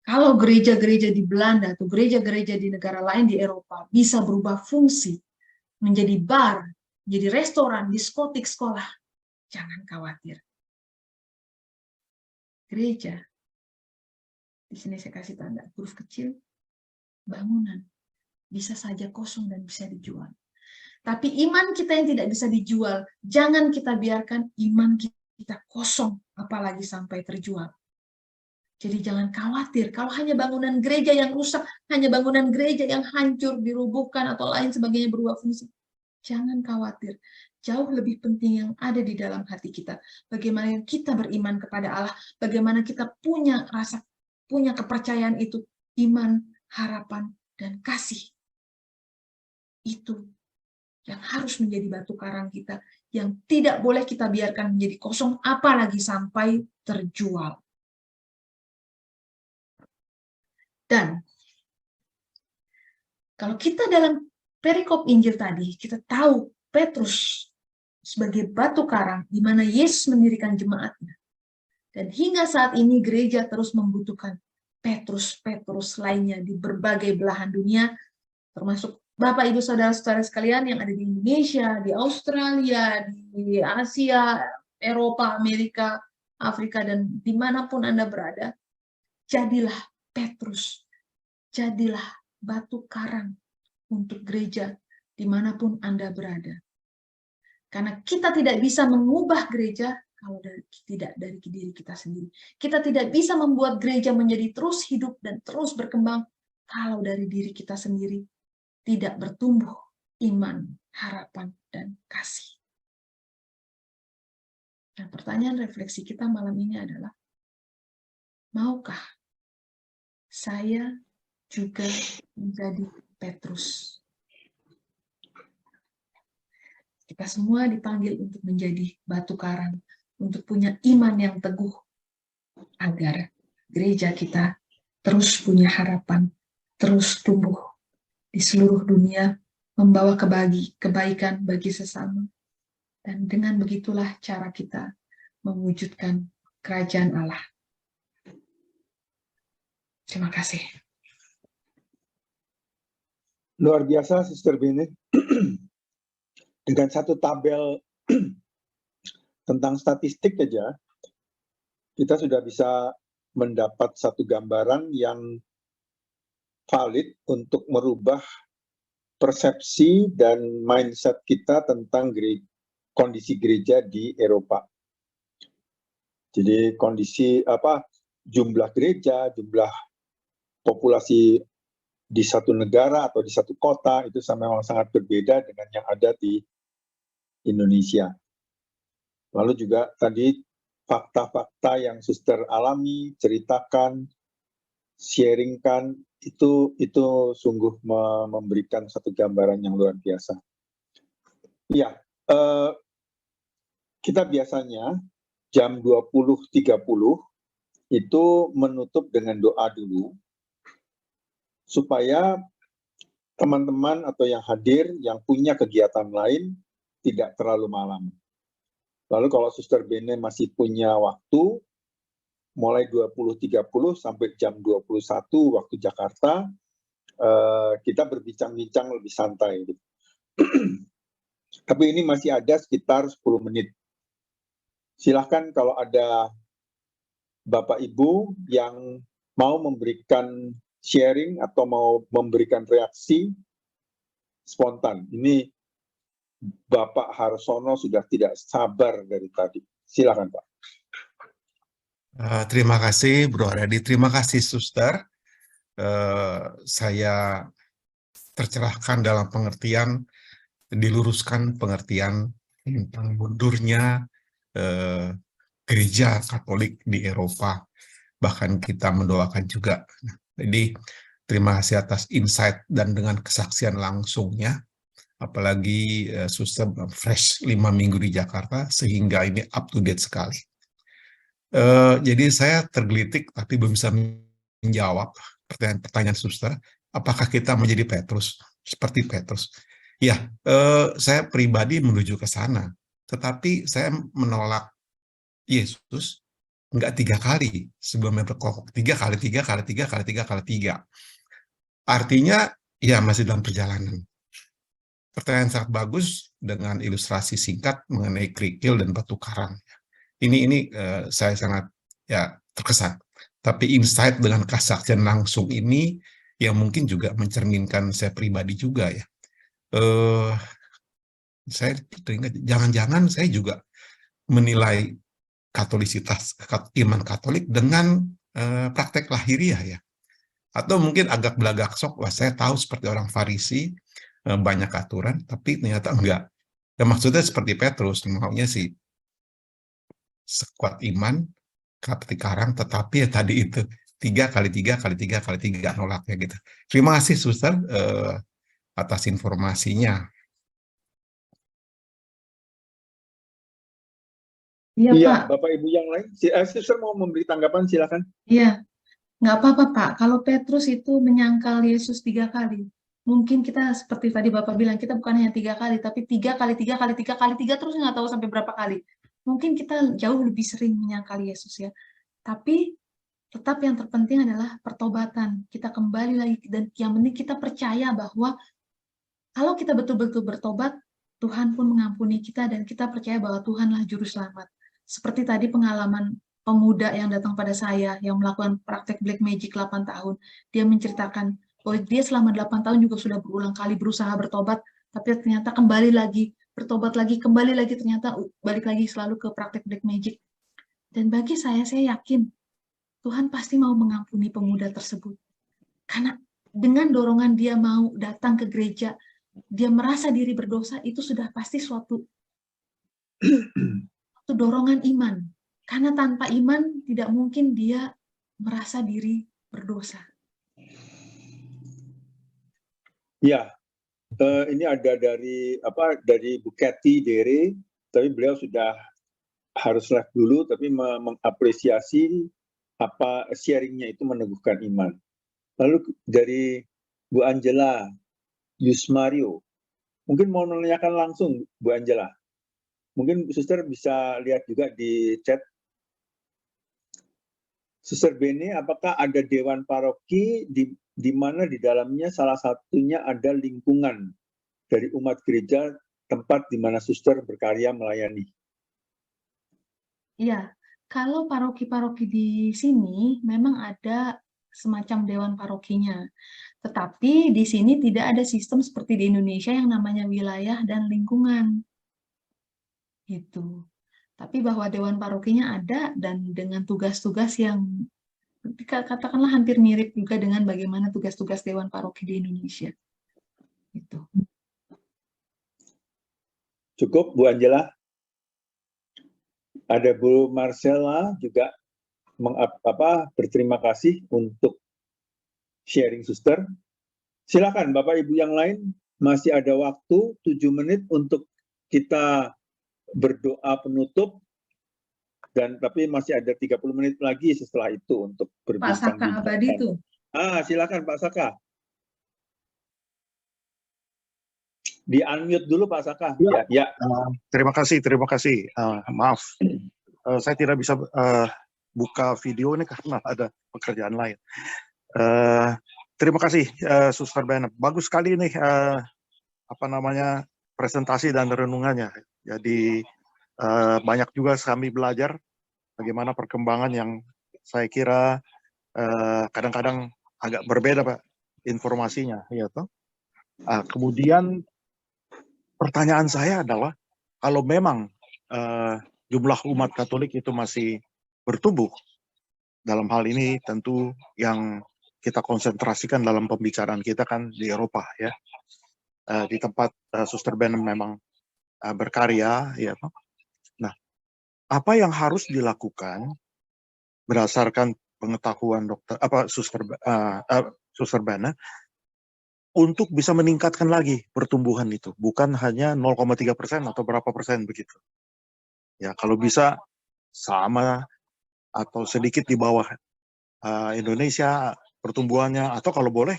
Kalau gereja-gereja di Belanda atau gereja-gereja di negara lain di Eropa bisa berubah fungsi menjadi bar, menjadi restoran, diskotik, sekolah, jangan khawatir. Gereja, di sini saya kasih tanda huruf kecil, bangunan, bisa saja kosong dan bisa dijual. Tapi iman kita yang tidak bisa dijual, jangan kita biarkan iman kita kosong, apalagi sampai terjual. Jadi jangan khawatir, kalau hanya bangunan gereja yang rusak, hanya bangunan gereja yang hancur, dirubuhkan, atau lain sebagainya berubah fungsi. Jangan khawatir, jauh lebih penting yang ada di dalam hati kita. Bagaimana kita beriman kepada Allah, bagaimana kita punya kepercayaan itu, iman, harapan, dan kasih. Itu yang harus menjadi batu karang kita, yang tidak boleh kita biarkan menjadi kosong, apalagi sampai terjual. Dan kalau kita dalam perikop Injil tadi, kita tahu Petrus sebagai batu karang, di mana Yesus mendirikan jemaatnya. Dan hingga saat ini gereja terus membutuhkan Petrus-Petrus lainnya di berbagai belahan dunia, termasuk Bapak, Ibu, Saudara-saudara sekalian yang ada di Indonesia, di Australia, di Asia, Eropa, Amerika, Afrika, dan dimanapun Anda berada. Jadilah Petrus, jadilah batu karang untuk gereja dimanapun Anda berada. Karena kita tidak bisa mengubah gereja kalau tidak dari diri kita sendiri. Kita tidak bisa membuat gereja menjadi terus hidup dan terus berkembang kalau dari diri kita sendiri tidak bertumbuh iman, harapan, dan kasih. Nah, pertanyaan refleksi kita malam ini adalah, maukah saya juga menjadi Petrus? Kita semua dipanggil untuk menjadi batu karang, untuk punya iman yang teguh, agar gereja kita terus punya harapan, terus tumbuh di seluruh dunia, membawa kebaikan bagi sesama. Dan dengan begitulah cara kita mewujudkan kerajaan Allah. Terima kasih. Luar biasa, Sister Bene. Dengan satu tabel tentang statistik aja, kita sudah bisa mendapat satu gambaran yang valid untuk merubah persepsi dan mindset kita tentang kondisi gereja di Eropa. Jadi jumlah gereja, jumlah populasi di satu negara atau di satu kota itu memang sangat berbeda dengan yang ada di Indonesia. Lalu juga tadi fakta-fakta yang suster alami, ceritakan, sharingkan, itu sungguh memberikan satu gambaran yang luar biasa. Iya, kita biasanya jam 20.30 itu menutup dengan doa dulu, supaya teman-teman atau yang hadir, yang punya kegiatan lain, tidak terlalu malam. Lalu kalau Suster Bene masih punya waktu, mulai 20.30 sampai jam 21 waktu Jakarta, kita berbincang-bincang lebih santai. Tapi ini masih ada sekitar 10 menit. Silahkan kalau ada Bapak Ibu yang mau memberikan sharing atau mau memberikan reaksi spontan. Ini Bapak Harsono sudah tidak sabar dari tadi. Silakan Pak. Terima kasih Bro Aradi, terima kasih Suster. Saya tercerahkan dalam pengertian, diluruskan pengertian tentang mundurnya gereja Katolik di Eropa. Bahkan kita mendoakan juga. Jadi terima kasih atas insight dan dengan kesaksian langsungnya. Apalagi Suster fresh 5 minggu di Jakarta, sehingga ini up to date sekali. Jadi saya tergelitik tapi belum bisa menjawab pertanyaan Suster, apakah kita menjadi Petrus, seperti Petrus? Ya, saya pribadi menuju ke sana, tetapi saya menolak Yesus enggak 3 kali sebelumnya berkokok, 3 kali, 3 kali, 3 kali, 3 kali, 3. Artinya, ya masih dalam perjalanan. Pertanyaan sangat bagus dengan ilustrasi singkat mengenai kerikil dan batu karang. Ini saya sangat terkesan. Tapi insight dengan kesaksian langsung ini yang mungkin juga mencerminkan saya pribadi juga ya. Saya teringat, jangan-jangan saya juga menilai katolisitas, iman Katolik dengan praktek lahiriah ya. Atau mungkin agak belagak sok, wah saya tahu seperti orang Farisi, banyak aturan, tapi ternyata enggak. Ya maksudnya seperti Petrus, maunya sih sekuat iman, seperti karang, tetapi ya tadi itu 3 kali 3 kali 3 kali 3 nolaknya gitu. Terima kasih Suster atas informasinya. Iya, Bapak Ibu yang lain, Suster mau memberi tanggapan, silakan. Iya, nggak apa-apa Pak. Kalau Petrus itu menyangkal Yesus 3 kali, mungkin kita seperti tadi Bapak bilang, kita bukan hanya 3 kali, tapi 3 kali 3 kali 3 kali 3 terus nggak tahu sampai berapa kali. Mungkin kita jauh lebih sering menyangkal Yesus ya. Tapi tetap yang terpenting adalah pertobatan. Kita kembali lagi, dan yang penting kita percaya bahwa kalau kita betul-betul bertobat, Tuhan pun mengampuni kita, dan kita percaya bahwa Tuhanlah juru selamat. Seperti tadi pengalaman pemuda yang datang pada saya, yang melakukan praktek black magic 8 tahun. Dia menceritakan bahwa dia selama 8 tahun juga sudah berulang kali berusaha bertobat, tapi ternyata kembali lagi, bertobat lagi, kembali lagi, ternyata balik lagi selalu ke praktek black magic. Dan bagi saya yakin Tuhan pasti mau mengampuni pemuda tersebut. Karena dengan dorongan dia mau datang ke gereja, dia merasa diri berdosa, itu sudah pasti suatu dorongan iman. Karena tanpa iman tidak mungkin dia merasa diri berdosa. Ya, ini ada dari Bu Kathy Dere, tapi beliau sudah harus live dulu, tapi mengapresiasi sharingnya itu meneguhkan iman. Lalu dari Bu Angela Yusmario, mungkin mau menanyakan langsung Bu Angela. Mungkin Suster bisa lihat juga di chat. Suster Bene, apakah ada dewan paroki di mana di dalamnya salah satunya ada lingkungan dari umat gereja tempat di mana suster berkarya melayani? Iya, kalau paroki-paroki di sini memang ada semacam dewan parokinya. Tetapi di sini tidak ada sistem seperti di Indonesia yang namanya wilayah dan lingkungan. Gitu. Tapi bahwa dewan parokinya ada dan dengan tugas-tugas yang katakanlah hampir mirip juga dengan bagaimana tugas-tugas dewan paroki di Indonesia. Gitu. Cukup, Bu Angela? Ada Bu Marcella juga berterima kasih untuk sharing suster. Silakan Bapak Ibu yang lain, masih ada waktu 7 menit untuk kita berdoa penutup, dan tapi masih ada 30 menit lagi setelah itu untuk Pak Saka Abadi itu. Silakan Pak Saka. Di-unmute dulu Pak Saka. Ya. Terima kasih. Maaf, saya tidak bisa buka video ini karena ada pekerjaan lain. Terima kasih, Suster Bennett. Bagus sekali nih, presentasi dan renungannya. Jadi banyak juga kami belajar bagaimana perkembangan yang saya kira kadang-kadang agak berbeda, Pak, informasinya. Ya, toh? Kemudian pertanyaan saya adalah, kalau memang jumlah umat Katolik itu masih bertumbuh, dalam hal ini tentu yang kita konsentrasikan dalam pembicaraan kita kan di Eropa, ya, di tempat Suster Bennett memang berkarya, ya. Nah, apa yang harus dilakukan berdasarkan pengetahuan Suster Bennett untuk bisa meningkatkan lagi pertumbuhan itu, bukan hanya 0,3% atau berapa persen begitu. Ya, kalau bisa sama atau sedikit di bawah Indonesia pertumbuhannya, atau kalau boleh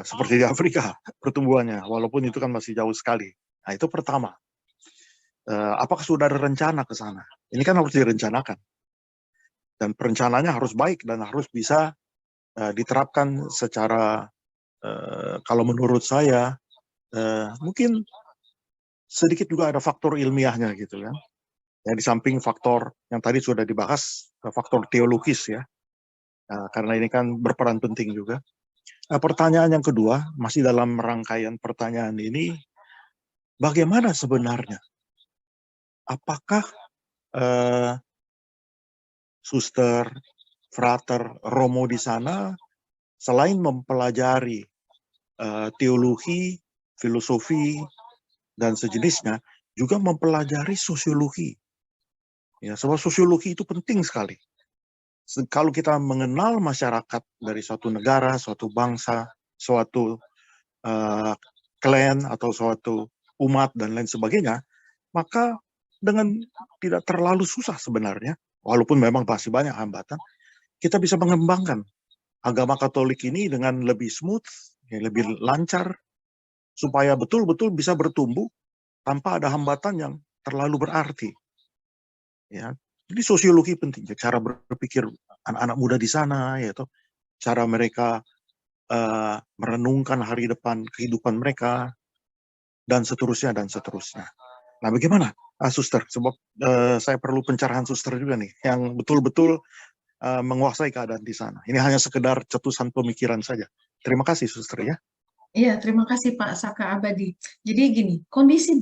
seperti di Afrika pertumbuhannya, walaupun itu kan masih jauh sekali. Nah, itu pertama. Apakah sudah ada rencana ke sana? Ini kan harus direncanakan. Dan perencanaannya harus baik dan harus bisa diterapkan secara, kalau menurut saya, mungkin sedikit juga ada faktor ilmiahnya gitu kan. Ya, di samping faktor yang tadi sudah dibahas, faktor teologis ya. Karena ini kan berperan penting juga. Pertanyaan yang kedua, masih dalam rangkaian pertanyaan ini, bagaimana sebenarnya? Apakah suster, frater, romo di sana, selain mempelajari teologi, filosofi, dan sejenisnya, juga mempelajari sosiologi. Ya, sebab sosiologi itu penting sekali. Kalau kita mengenal masyarakat dari suatu negara, suatu bangsa, suatu klan atau suatu umat dan lain sebagainya, maka dengan tidak terlalu susah sebenarnya, walaupun memang masih banyak hambatan, kita bisa mengembangkan agama Katolik ini dengan lebih smooth, ya, lebih lancar, supaya betul-betul bisa bertumbuh tanpa ada hambatan yang terlalu berarti. Ya, jadi sosiologi penting, cara berpikir anak-anak muda di sana, yaitu cara mereka merenungkan hari depan kehidupan mereka, dan seterusnya dan seterusnya. Nah, bagaimana, Suster? Sebab saya perlu pencerahan Suster juga nih, yang betul-betul menguasai keadaan di sana. Ini hanya sekedar cetusan pemikiran saja. Terima kasih, Suster ya. Iya, terima kasih Pak Saka Abadi. Jadi gini, kondisi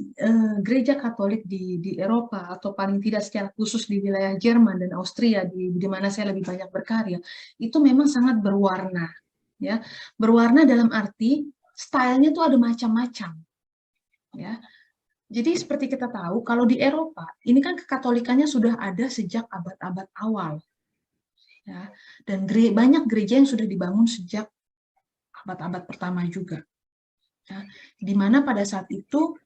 gereja Katolik di Eropa, atau paling tidak secara khusus di wilayah Jerman dan Austria, di mana saya lebih banyak berkarya, itu memang sangat berwarna. Ya, berwarna dalam arti stylenya tuh ada macam-macam. Ya, jadi seperti kita tahu, kalau di Eropa, ini kan kekatolikannya sudah ada sejak abad-abad awal. Ya, dan banyak gereja yang sudah dibangun sejak abad-abad pertama juga. Ya, di mana pada saat itu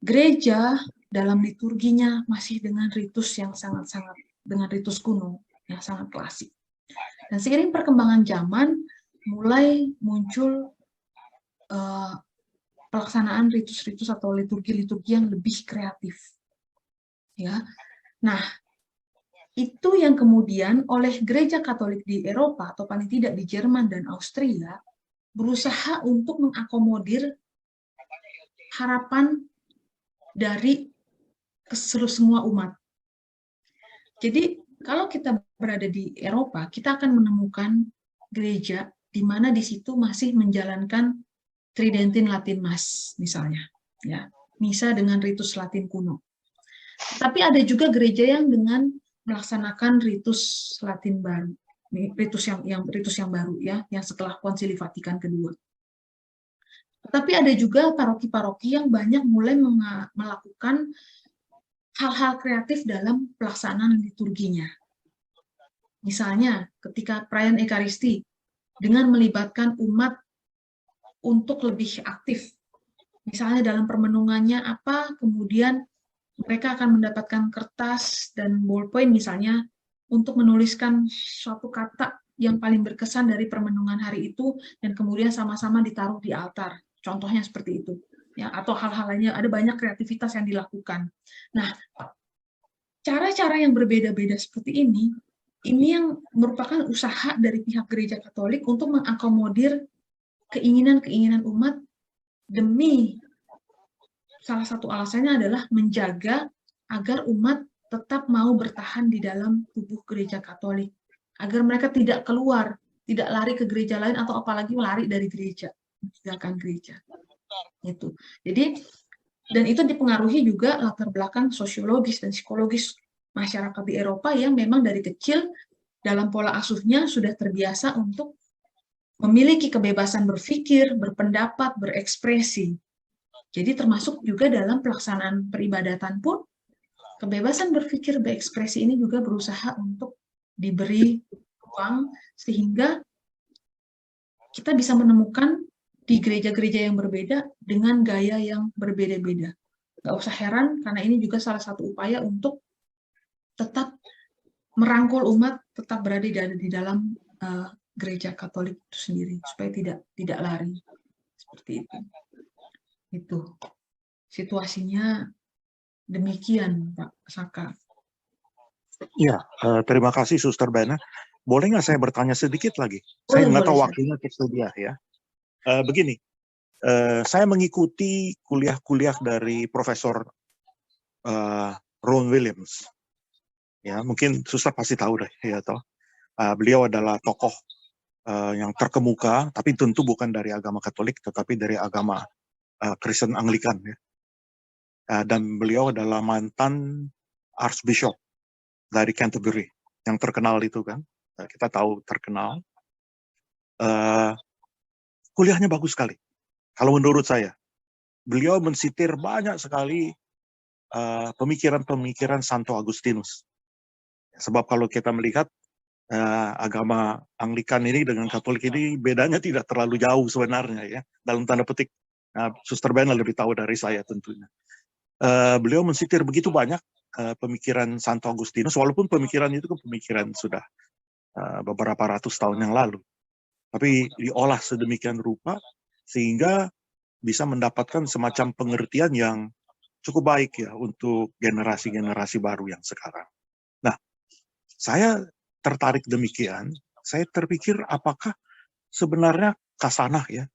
gereja dalam liturginya masih dengan ritus yang sangat-sangat, dengan ritus kuno yang sangat klasik. Dan seiring perkembangan zaman, mulai muncul pelaksanaan ritus-ritus atau liturgi-liturgi yang lebih kreatif. Ya, nah itu yang kemudian oleh gereja Katolik di Eropa, atau paling tidak di Jerman dan Austria, berusaha untuk mengakomodir harapan dari semua umat. Jadi kalau kita berada di Eropa, kita akan menemukan gereja di mana di situ masih menjalankan Tridentin Latin Mass, misalnya, ya, misa dengan ritus Latin kuno. Tapi ada juga gereja yang dengan melaksanakan ritus Latin baru, ritus yang baru, ya, yang setelah Konsili Vatikan kedua. Tapi ada juga paroki-paroki yang banyak mulai melakukan hal-hal kreatif dalam pelaksanaan liturginya. Misalnya, ketika perayaan Ekaristi, dengan melibatkan umat untuk lebih aktif. Misalnya dalam permenungannya apa, kemudian mereka akan mendapatkan kertas dan ballpoint misalnya, untuk menuliskan suatu kata yang paling berkesan dari permenungan hari itu, dan kemudian sama-sama ditaruh di altar. Contohnya seperti itu. Ya, atau hal-hal lainnya, ada banyak kreativitas yang dilakukan. Nah, cara-cara yang berbeda-beda seperti ini yang merupakan usaha dari pihak gereja Katolik untuk mengakomodir keinginan-keinginan umat, demi salah satu alasannya adalah menjaga agar umat tetap mau bertahan di dalam tubuh gereja Katolik, agar mereka tidak keluar, tidak lari ke gereja lain, atau apalagi lari dari gereja, meninggalkan gereja. Itu. Jadi, dan itu dipengaruhi juga latar belakang sosiologis dan psikologis masyarakat di Eropa yang memang dari kecil dalam pola asuhnya sudah terbiasa untuk memiliki kebebasan berpikir, berpendapat, berekspresi. Jadi termasuk juga dalam pelaksanaan peribadatan pun, kebebasan berpikir, berekspresi ini juga berusaha untuk diberi ruang, sehingga kita bisa menemukan di gereja-gereja yang berbeda dengan gaya yang berbeda-beda. Nggak usah heran, karena ini juga salah satu upaya untuk tetap merangkul umat, tetap berada di dalam gereja Katolik itu sendiri, supaya tidak lari. Seperti itu. Itu situasinya demikian, Pak Saka. Ya, terima kasih Suster Bena. Boleh nggak saya bertanya sedikit lagi? Saya nggak tahu waktunya tersedia ya. Begini, saya mengikuti kuliah-kuliah dari Profesor Ron Williams. Ya, mungkin Suster pasti tahu deh, ya toh. Beliau adalah tokoh yang terkemuka, tapi tentu bukan dari agama Katolik, tetapi dari agama Kristen Anglikan. Ya. Dan beliau adalah mantan Archbishop dari Canterbury, yang terkenal itu kan. Kita tahu terkenal. Kuliahnya bagus sekali. Kalau menurut saya, beliau mensitir banyak sekali pemikiran-pemikiran Santo Agustinus. Sebab kalau kita melihat agama Anglikan ini dengan Katolik ini bedanya tidak terlalu jauh sebenarnya ya, dalam tanda petik. Suster Bena lebih tahu dari saya tentunya. Beliau mensitir begitu banyak pemikiran Santo Agustinus, walaupun pemikiran itu kan pemikiran sudah beberapa ratus tahun yang lalu. Tapi diolah sedemikian rupa sehingga bisa mendapatkan semacam pengertian yang cukup baik ya untuk generasi-generasi baru yang sekarang. Nah, saya tertarik demikian, saya terpikir apakah sebenarnya kasanah ya,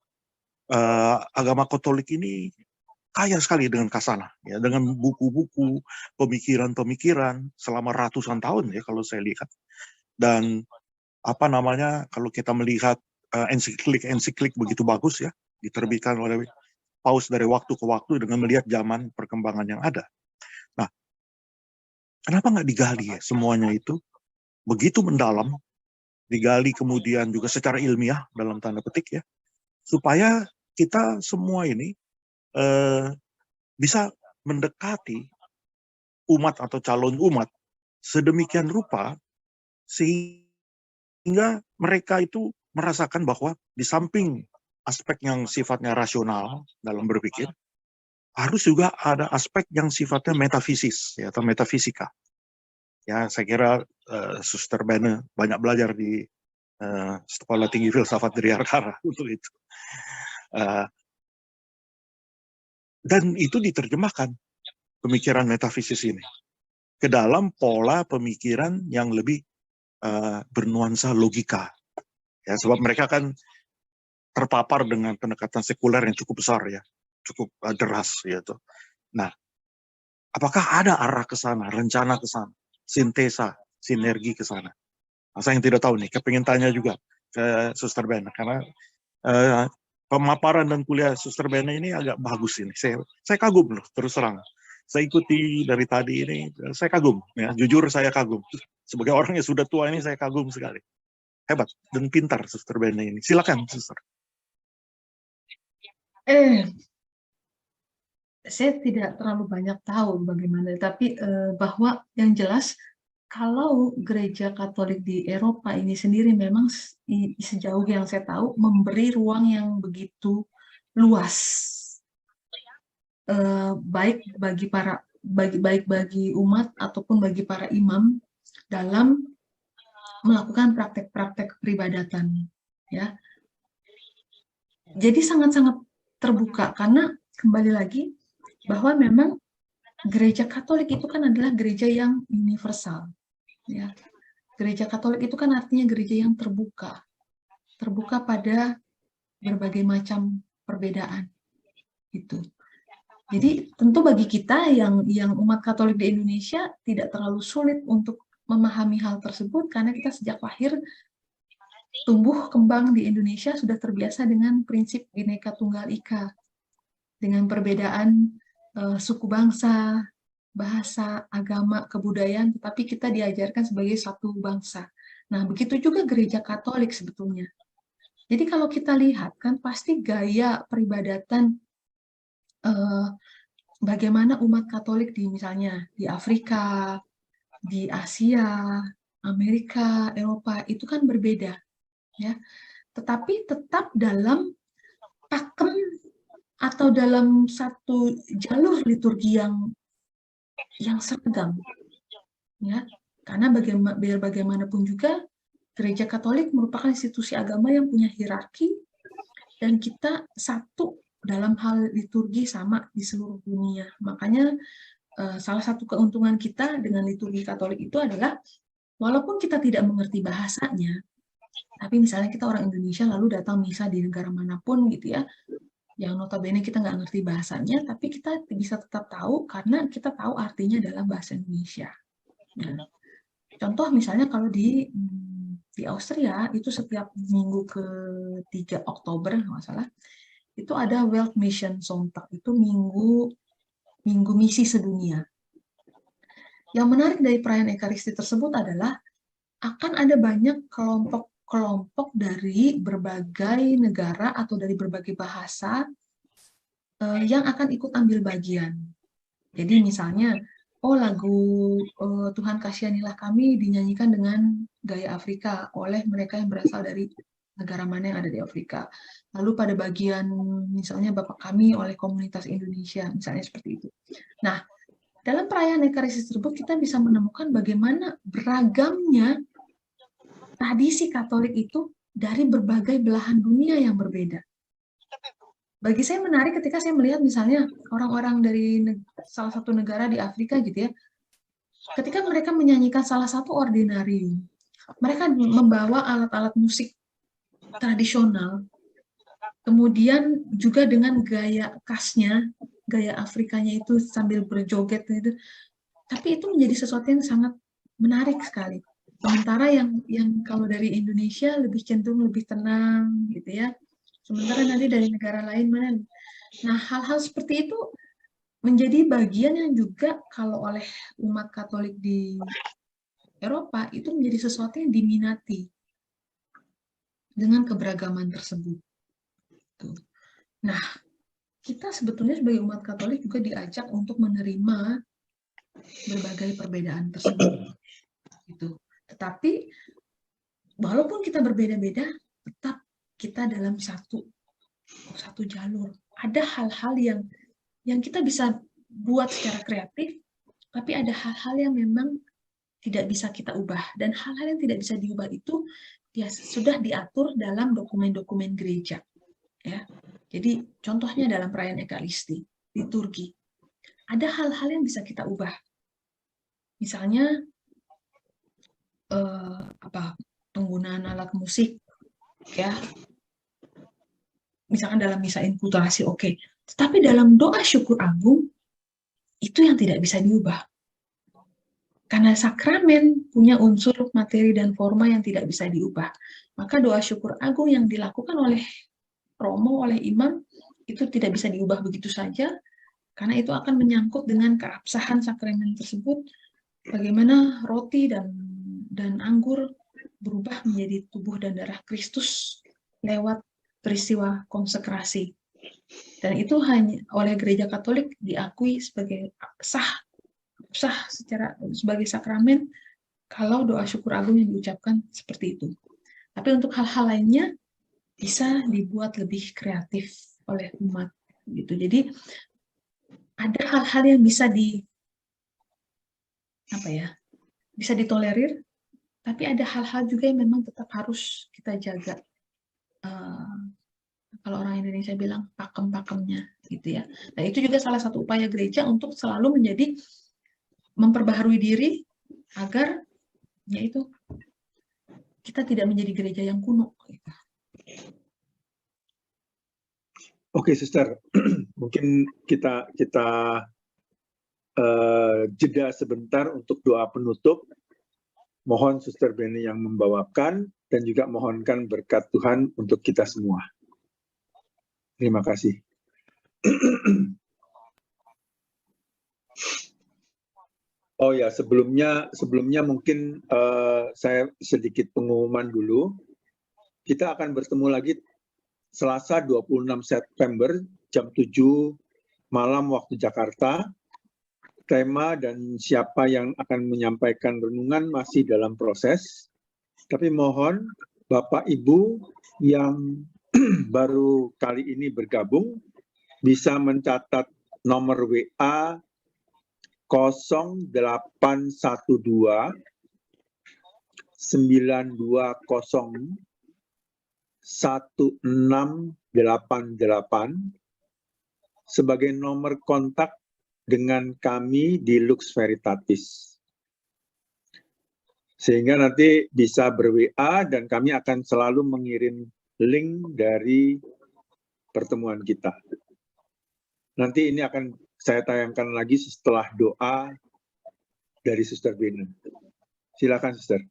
agama Katolik ini kaya sekali dengan kasanah, ya, dengan buku-buku, pemikiran-pemikiran selama ratusan tahun ya kalau saya lihat. Dan apa namanya, kalau kita melihat ensiklik begitu bagus ya, diterbitkan oleh Paus dari waktu ke waktu dengan melihat zaman perkembangan yang ada. Nah, kenapa nggak digali ya semuanya itu begitu mendalam, digali kemudian juga secara ilmiah dalam tanda petik ya, supaya kita semua ini bisa mendekati umat atau calon umat sedemikian rupa sehingga mereka itu merasakan bahwa di samping aspek yang sifatnya rasional dalam berpikir, harus juga ada aspek yang sifatnya metafisis ya, atau metafisika. Ya, saya kira Suster Bena banyak belajar di Sekolah Tinggi Filsafat Driarkara untuk itu. Dan itu diterjemahkan pemikiran metafisis ini ke dalam pola pemikiran yang lebih bernuansa logika. Ya, sebab mereka kan terpapar dengan pendekatan sekuler yang cukup besar ya, cukup deras gitu. Nah, apakah ada arah ke sana, rencana ke sana, sintesa, sinergi ke sana? Nah, saya yang tidak tahu nih, kepingin tanya juga ke Suster Bena, karena pemaparan dan kuliah Suster Bena ini agak bagus ini. Saya kagum loh, terus terang. Saya ikuti dari tadi ini, saya kagum. Ya, jujur saya kagum. Sebagai orang yang sudah tua ini, saya kagum sekali. Hebat dan pintar Suster Bena ini. Silakan, Suster. Saya tidak terlalu banyak tahu bagaimana, tapi bahwa yang jelas kalau gereja Katolik di Eropa ini sendiri memang sejauh yang saya tahu memberi ruang yang begitu luas, baik bagi umat ataupun bagi para imam dalam melakukan praktek-praktek peribadatan, ya. Jadi sangat-sangat terbuka karena kembali lagi bahwa memang gereja Katolik itu kan adalah gereja yang universal, ya. Gereja Katolik itu kan artinya gereja yang terbuka pada berbagai macam perbedaan itu. Jadi tentu bagi kita yang umat Katolik di Indonesia tidak terlalu sulit untuk memahami hal tersebut karena kita sejak lahir tumbuh kembang di Indonesia sudah terbiasa dengan prinsip Bhinneka Tunggal Ika, dengan perbedaan suku bangsa, bahasa, agama, kebudayaan, tetapi kita diajarkan sebagai satu bangsa. Nah, begitu juga gereja Katolik sebetulnya. Jadi kalau kita lihat kan pasti gaya peribadatan bagaimana umat Katolik di misalnya di Afrika, di Asia, Amerika, Eropa itu kan berbeda, ya. Tetapi tetap dalam pakem atau dalam satu jalur liturgi yang seragam, ya, karena biar bagaimanapun juga gereja Katolik merupakan institusi agama yang punya hierarki dan kita satu dalam hal liturgi sama di seluruh dunia. Makanya salah satu keuntungan kita dengan liturgi Katolik itu adalah walaupun kita tidak mengerti bahasanya, tapi misalnya kita orang Indonesia lalu datang misa di negara manapun gitu ya, yang notabene kita nggak ngerti bahasanya, tapi kita bisa tetap tahu karena kita tahu artinya dalam bahasa Indonesia. Nah, contoh misalnya kalau di Austria itu setiap minggu ke-3 Oktober nggak salah, itu ada World Mission Sonntag, itu minggu misi sedunia. Yang menarik dari perayaan Ekaristi tersebut adalah akan ada banyak kelompok dari berbagai negara atau dari berbagai bahasa yang akan ikut ambil bagian. Jadi misalnya, lagu Tuhan Kasihanilah Kami dinyanyikan dengan gaya Afrika oleh mereka yang berasal dari negara mana yang ada di Afrika. Lalu pada bagian misalnya Bapak Kami oleh komunitas Indonesia, misalnya seperti itu. Nah, dalam perayaan Ekaristi tersebut kita bisa menemukan bagaimana beragamnya tradisi Katolik itu dari berbagai belahan dunia yang berbeda. Bagi saya menarik ketika saya melihat misalnya orang-orang dari salah satu negara di Afrika gitu ya, ketika mereka menyanyikan salah satu ordinarium, mereka membawa alat-alat musik tradisional, kemudian juga dengan gaya khasnya, gaya Afrikanya itu sambil berjoget gitu, tapi itu menjadi sesuatu yang sangat menarik sekali. Sementara yang kalau dari Indonesia lebih cenderung lebih tenang gitu ya. Sementara nanti dari negara lain mana. Nah, hal-hal seperti itu menjadi bagian yang juga kalau oleh umat Katolik di Eropa itu menjadi sesuatu yang diminati dengan keberagaman tersebut. Nah, kita sebetulnya sebagai umat Katolik juga diajak untuk menerima berbagai perbedaan tersebut. Gitu. Tetapi walaupun kita berbeda-beda, tetap kita dalam satu jalur. Ada hal-hal yang kita bisa buat secara kreatif, tapi ada hal-hal yang memang tidak bisa kita ubah. Dan hal-hal yang tidak bisa diubah itu sudah diatur dalam dokumen-dokumen gereja. Ya. Jadi contohnya dalam perayaan Ekaristi, liturgi. Ada hal-hal yang bisa kita ubah. Misalnya penggunaan alat musik, ya, misalkan dalam misa inkulturasi, oke. Tetapi dalam doa syukur agung itu yang tidak bisa diubah. Karena sakramen punya unsur materi dan forma yang tidak bisa diubah. Maka doa syukur agung yang dilakukan oleh romo, oleh imam, itu tidak bisa diubah begitu saja, karena itu akan menyangkut dengan keabsahan sakramen tersebut, bagaimana roti dan anggur berubah menjadi tubuh dan darah Kristus lewat peristiwa konsekrasi. Dan itu hanya oleh Gereja Katolik diakui sebagai sah sebagai sakramen kalau doa syukur agung yang diucapkan seperti itu. Tapi untuk hal-hal lainnya bisa dibuat lebih kreatif oleh umat gitu. Jadi ada hal-hal yang bisa bisa ditolerir, tapi ada hal-hal juga yang memang tetap harus kita jaga. Kalau orang Indonesia bilang pakem-pakemnya gitu ya. Nah, itu juga salah satu upaya gereja untuk selalu menjadi memperbaharui diri agar yaitu kita tidak menjadi gereja yang kuno gitu. Oke, Suster. Mungkin kita jeda sebentar untuk doa penutup. Mohon Suster Beni yang membawakan dan juga mohonkan berkat Tuhan untuk kita semua. Terima kasih. Oh ya, sebelumnya mungkin saya sedikit pengumuman dulu. Kita akan bertemu lagi Selasa 26 September jam 7 malam waktu Jakarta. Tema dan siapa yang akan menyampaikan renungan masih dalam proses. Tapi mohon Bapak Ibu yang baru kali ini bergabung bisa mencatat nomor WA 0812 920 1688 sebagai nomor kontak dengan kami di Lux Veritatis. Sehingga nanti bisa ber-WA dan kami akan selalu mengirim link dari pertemuan kita. Nanti ini akan saya tayangkan lagi setelah doa dari Suster Bena. Silakan, Suster.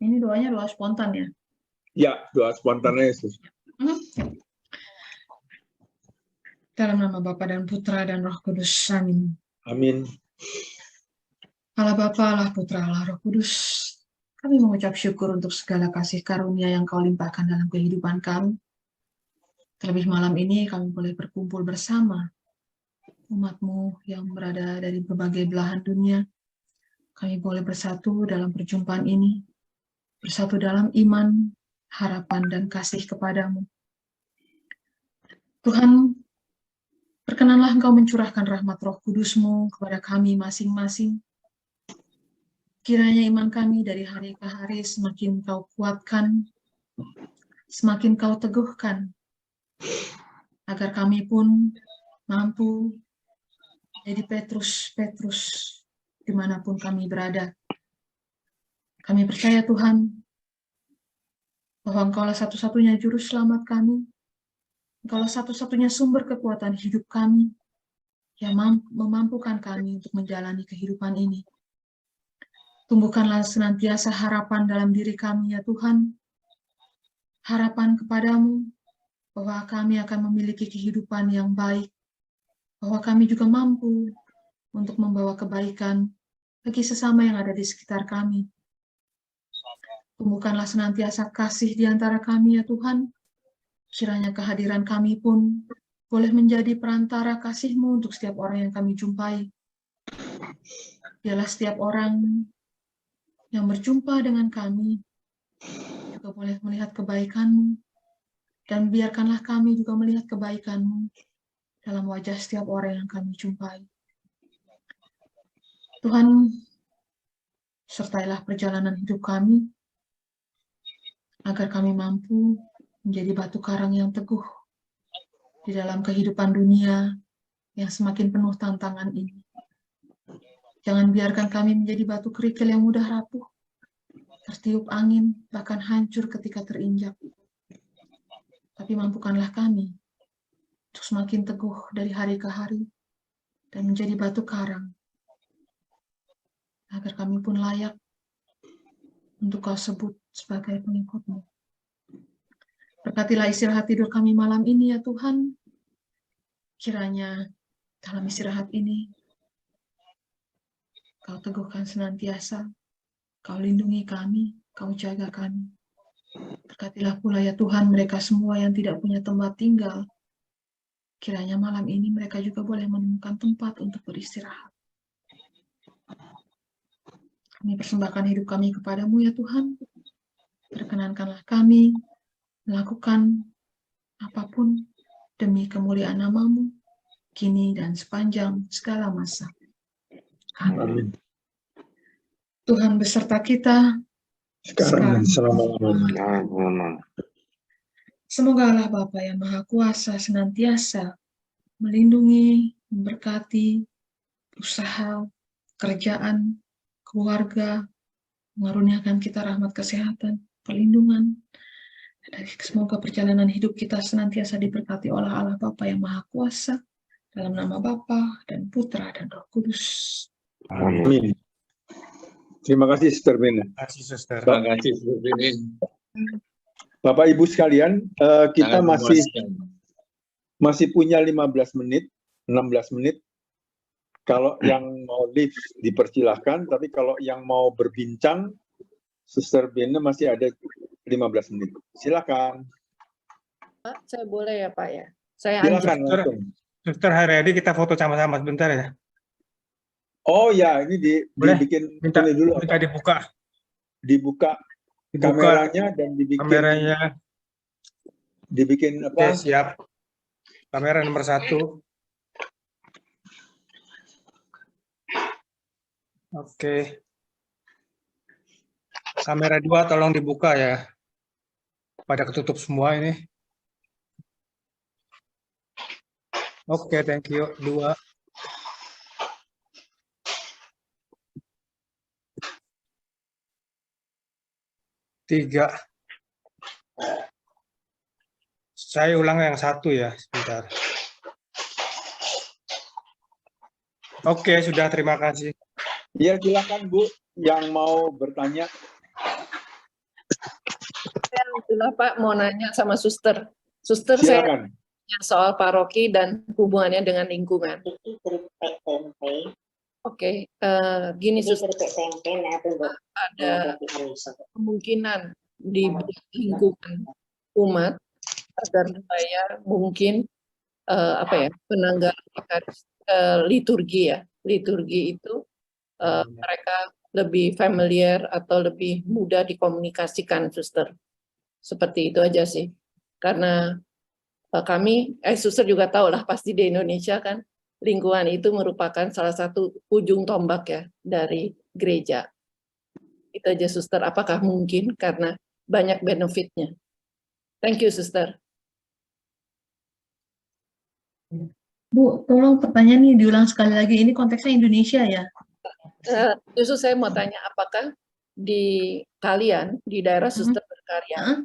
Ini doanya doa spontan ya? Ya, doa spontan Yesus. Dalam nama Bapa dan Putra dan Roh Kudus. Amin. Amin. Allah Bapa, Allah Putra, Allah Roh Kudus. Kami mengucap syukur untuk segala kasih karunia yang Kau limpahkan dalam kehidupan kami. Terlebih malam ini kami boleh berkumpul bersama umat-Mu yang berada dari berbagai belahan dunia. Kami boleh bersatu dalam perjumpaan ini, bersatu dalam iman, harapan, dan kasih kepadamu. Tuhan, perkenanlah Engkau mencurahkan rahmat Roh Kudus-Mu kepada kami masing-masing. Kiranya iman kami dari hari ke hari semakin Kau kuatkan, semakin Kau teguhkan, agar kami pun mampu jadi Petrus-Petrus dimanapun kami berada. Kami percaya Tuhan, bahwa Engkaulah satu-satunya juru selamat kami, Engkaulah satu-satunya sumber kekuatan hidup kami, yang memampukan kami untuk menjalani kehidupan ini. Tumbuhkanlah senantiasa harapan dalam diri kami, ya Tuhan. Harapan kepadamu, bahwa kami akan memiliki kehidupan yang baik, bahwa kami juga mampu untuk membawa kebaikan bagi sesama yang ada di sekitar kami. Tumbuhkanlah senantiasa kasih di antara kami, ya Tuhan. Kiranya kehadiran kami pun boleh menjadi perantara kasih-Mu untuk setiap orang yang kami jumpai. Biarlah setiap orang yang berjumpa dengan kami juga boleh melihat kebaikan-Mu, dan biarkanlah kami juga melihat kebaikan-Mu dalam wajah setiap orang yang kami jumpai. Tuhan, sertailah perjalanan hidup kami, agar kami mampu menjadi batu karang yang teguh, di dalam kehidupan dunia yang semakin penuh tantangan ini. Jangan biarkan kami menjadi batu kerikil yang mudah rapuh, tertiup angin, bahkan hancur ketika terinjak. Tapi mampukanlah kami untuk semakin teguh dari hari ke hari dan menjadi batu karang, agar kami pun layak untuk Kau sebut sebagai pengikut-Mu. Berkatilah istirahat tidur kami malam ini ya Tuhan. Kiranya dalam istirahat ini Kau teguhkan senantiasa, Kau lindungi kami, Kau jaga kami. Berkatilah pula ya Tuhan mereka semua yang tidak punya tempat tinggal. Kiranya malam ini mereka juga boleh menemukan tempat untuk beristirahat. Kami persembahkan hidup kami kepadamu ya Tuhan. Perkenankanlah kami melakukan apapun demi kemuliaan nama-Mu, kini dan sepanjang segala masa. Amin. Tuhan beserta kita, Sekarang dan selama-lamanya. Semoga Allah Bapa yang Maha Kuasa senantiasa melindungi, memberkati, usaha, kerjaan, keluarga, mengaruniakan kita rahmat kesehatan, perlindungan. Dan semoga perjalanan hidup kita senantiasa diberkati oleh Allah Bapa yang Maha Kuasa, dalam nama Bapa dan Putra dan Roh Kudus. Amin. Terima kasih, Sister Bena. Terima kasih, Suster. Terima kasih, Sister Bena. Bapak Ibu sekalian, kita masih punya 15 menit, 16 menit. Kalau yang mau live dipersilahkan, tapi kalau yang mau berbincang, Sister Bena masih ada 15 menit. Silakan. Pak, saya boleh ya Pak ya? Saya Silakan Anjir. langsung. Suster Haryadi, kita foto sama-sama sebentar ya. Oh ya, ini Boleh? dibikin Minta, ini dulu, minta dibuka kameranya dan dibikin apa? Oke, siap. Kamera nomor 1. Oke. Kamera 2 tolong dibuka ya. Pada ketutup semua ini. Oke, thank you. 2. Tiga. Saya ulang yang 1 ya, sebentar. Oke, sudah, terima kasih. Iya, silakan Bu, yang mau bertanya. Saya Pak mau nanya sama Suster. Suster, saya Silakan. tanya soal paroki dan hubungannya dengan lingkungan. Oke, gini Suster, ada kemungkinan di lingkungan umat agar supaya mungkin penanggalan liturgi ya, liturgi itu mereka lebih familiar atau lebih mudah dikomunikasikan, Suster. Seperti itu aja sih. Karena kami, Suster juga tahu lah pasti di Indonesia kan lingkungan itu merupakan salah satu ujung tombak ya dari gereja. Itu aja Suster, apakah mungkin karena banyak benefitnya. Thank you Suster. Bu, tolong pertanyaan ini diulang sekali lagi, ini konteksnya Indonesia ya? Justru saya mau tanya apakah di kalian, di daerah Suster berkarya,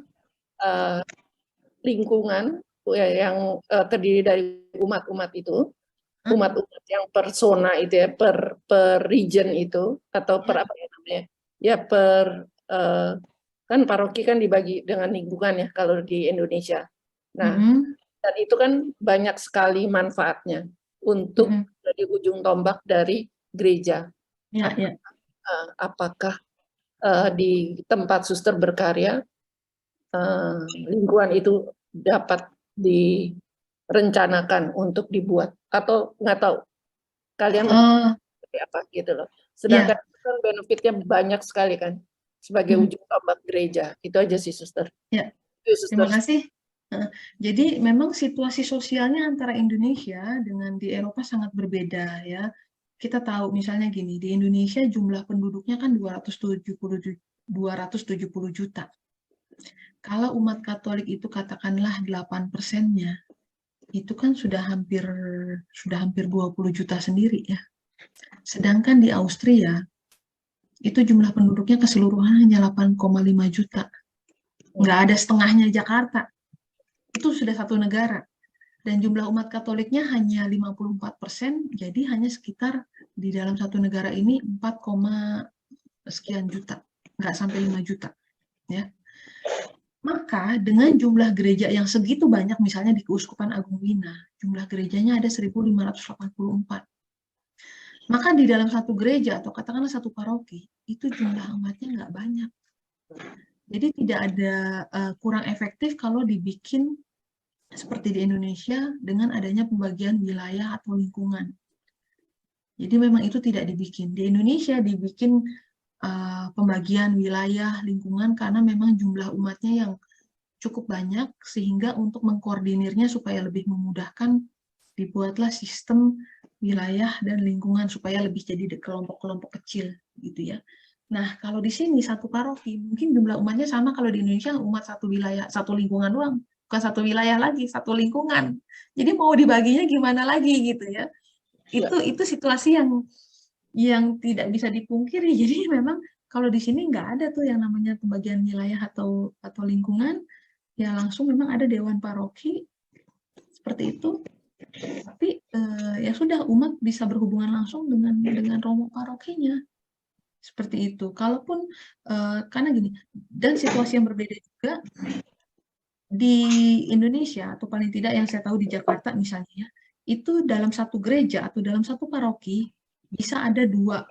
lingkungan yang terdiri dari umat-umat itu, umat-umat yang per zona itu ya, per region itu, atau per apa ya namanya, ya per, kan paroki kan dibagi dengan lingkungan ya kalau di Indonesia. Nah, dan itu kan banyak sekali manfaatnya untuk jadi ujung tombak dari gereja. Ya, ya. Apakah di tempat Suster berkarya, lingkungan itu dapat direncanakan untuk dibuat atau nggak tahu kalian seperti apa gitu loh. Sedangkan kan benefitnya banyak sekali kan sebagai ujung tombak gereja. Itu aja sih Suster. Ya. Suster. Terima kasih. Jadi memang situasi sosialnya antara Indonesia dengan di Eropa sangat berbeda ya. Kita tahu misalnya gini, di Indonesia jumlah penduduknya kan 270 juta. Kalau umat Katolik itu katakanlah 8%-nya, itu kan sudah hampir 20 juta sendiri ya. Sedangkan di Austria itu jumlah penduduknya keseluruhan hanya 8,5 juta. Nggak ada setengahnya Jakarta. Itu sudah satu negara. Dan jumlah umat Katoliknya hanya 54%, jadi hanya sekitar di dalam satu negara ini 4, sekian juta. Nggak sampai 5 juta. Ya. Maka dengan jumlah gereja yang segitu banyak, misalnya di Keuskupan Agung Wina, jumlah gerejanya ada 1584. Maka di dalam satu gereja atau katakanlah satu paroki, itu jumlah umatnya nggak banyak. Jadi tidak ada kurang efektif kalau dibikin seperti di Indonesia dengan adanya pembagian wilayah atau lingkungan. Jadi memang itu tidak dibikin. Di Indonesia dibikin pembagian wilayah lingkungan karena memang jumlah umatnya yang cukup banyak, sehingga untuk mengkoordinirnya supaya lebih memudahkan dibuatlah sistem wilayah dan lingkungan supaya lebih jadi kelompok-kelompok kecil gitu ya. Nah, kalau di sini satu paroki mungkin jumlah umatnya sama kalau di Indonesia umat satu wilayah, satu lingkungan doang, bukan satu wilayah lagi, satu lingkungan. Jadi mau dibaginya gimana lagi gitu ya. Itu situasi yang tidak bisa dipungkiri. Jadi memang kalau di sini nggak ada tuh yang namanya pembagian wilayah atau lingkungan, ya langsung memang ada dewan paroki seperti itu. Tapi ya sudah, umat bisa berhubungan langsung dengan romo parokinya seperti itu. Kalaupun karena gini, dan situasi yang berbeda juga di Indonesia, atau paling tidak yang saya tahu di Jakarta misalnya, itu dalam satu gereja atau dalam satu paroki bisa ada dua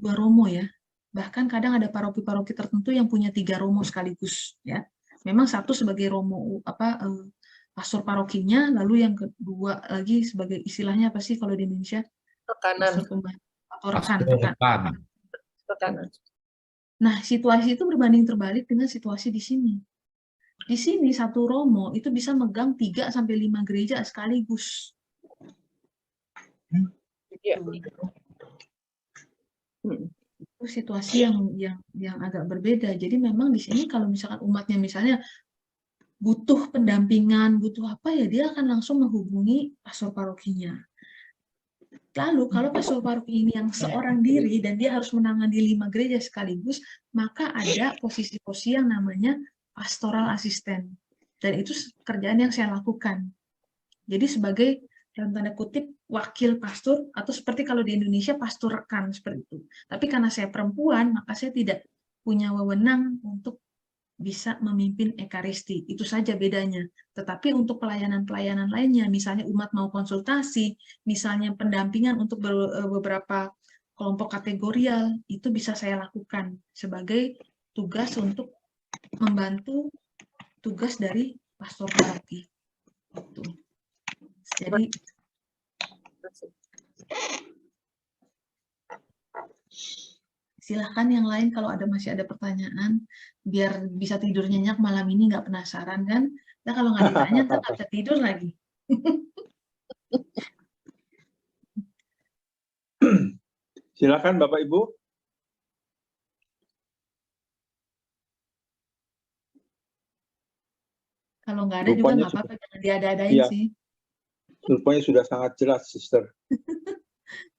romo ya. Bahkan kadang ada paroki-paroki tertentu yang punya 3 romo sekaligus ya. Memang satu sebagai romo pastor parokinya, lalu yang kedua lagi sebagai istilahnya apa sih kalau di Indonesia? Rekanan. Atau rekan. Rekanan. Nah, situasi itu berbanding terbalik dengan situasi di sini. Di sini satu romo itu bisa megang 3 sampai 5 gereja sekaligus. Ya. Itu situasi yang agak berbeda. Jadi memang di sini kalau misalkan umatnya misalnya butuh pendampingan, butuh apa ya, dia akan langsung menghubungi pastor parokinya. Lalu kalau pastor paroki ini yang seorang diri dan dia harus menangani 5 gereja sekaligus, maka ada posisi-posisi yang namanya pastoral asisten. Dan itu kerjaan yang saya lakukan. Jadi sebagai dalam tanda kutip wakil pastor, atau seperti kalau di Indonesia pastor rekan seperti itu. Tapi karena saya perempuan, maka saya tidak punya wewenang untuk bisa memimpin ekaristi. Itu saja bedanya. Tetapi untuk pelayanan-pelayanan lainnya, misalnya umat mau konsultasi, misalnya pendampingan untuk beberapa kelompok kategorial, itu bisa saya lakukan sebagai tugas untuk membantu tugas dari pastor paroki. Jadi silahkan yang lain kalau masih ada pertanyaan, biar bisa tidur nyenyak malam ini, nggak penasaran kan? Nah kalau nggak ditanya, ntar nggak bisa tidur lagi. Silakan Bapak Ibu. Kalau nggak ada juga nggak apa-apa, jangan diada-adain iya, sih. Rupanya sudah sangat jelas, Sister.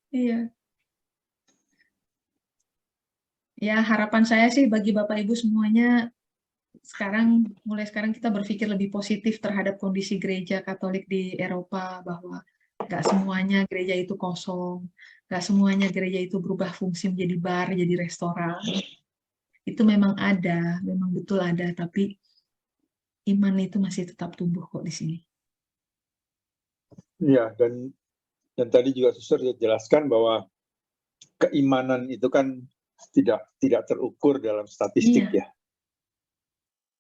Iya. Ya, harapan saya sih bagi Bapak Ibu semuanya, mulai sekarang kita berpikir lebih positif terhadap kondisi gereja Katolik di Eropa, bahwa nggak semuanya gereja itu kosong, nggak semuanya gereja itu berubah fungsi menjadi bar, jadi restoran. Itu memang ada, memang betul ada, tapi iman itu masih tetap tumbuh kok di sini. Iya, dan tadi juga Suster jelaskan bahwa keimanan itu kan tidak terukur dalam statistik ya.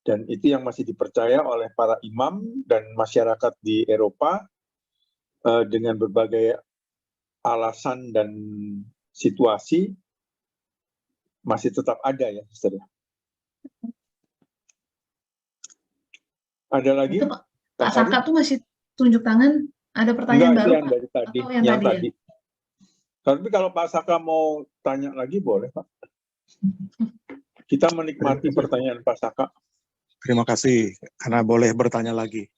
Dan itu yang masih dipercaya oleh para imam dan masyarakat di Eropa dengan berbagai alasan dan situasi masih tetap ada ya, Sister. Ada lagi? Itu Pak Saka tuh masih tunjuk tangan, ada pertanyaan enggak, baru yang dari tadi, atau yang tadi. Ya? Tapi kalau Pak Saka mau tanya lagi boleh, Pak. Kita menikmati pertanyaan Pak Saka. Terima kasih karena boleh bertanya lagi.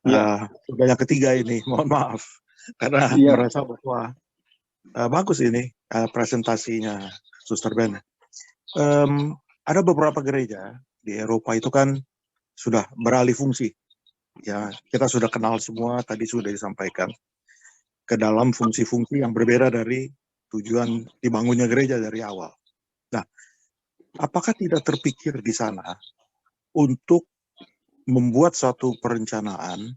Sudah yang ketiga ini, mohon maaf. Karena Iya. merasa bahwa bagus ini presentasinya, Suster Ben. Ada beberapa gereja di Eropa itu kan sudah beralih fungsi. Ya, kita sudah kenal semua, tadi sudah disampaikan, ke dalam fungsi-fungsi yang berbeda dari tujuan dibangunnya gereja dari awal. Nah, apakah tidak terpikir di sana untuk membuat suatu perencanaan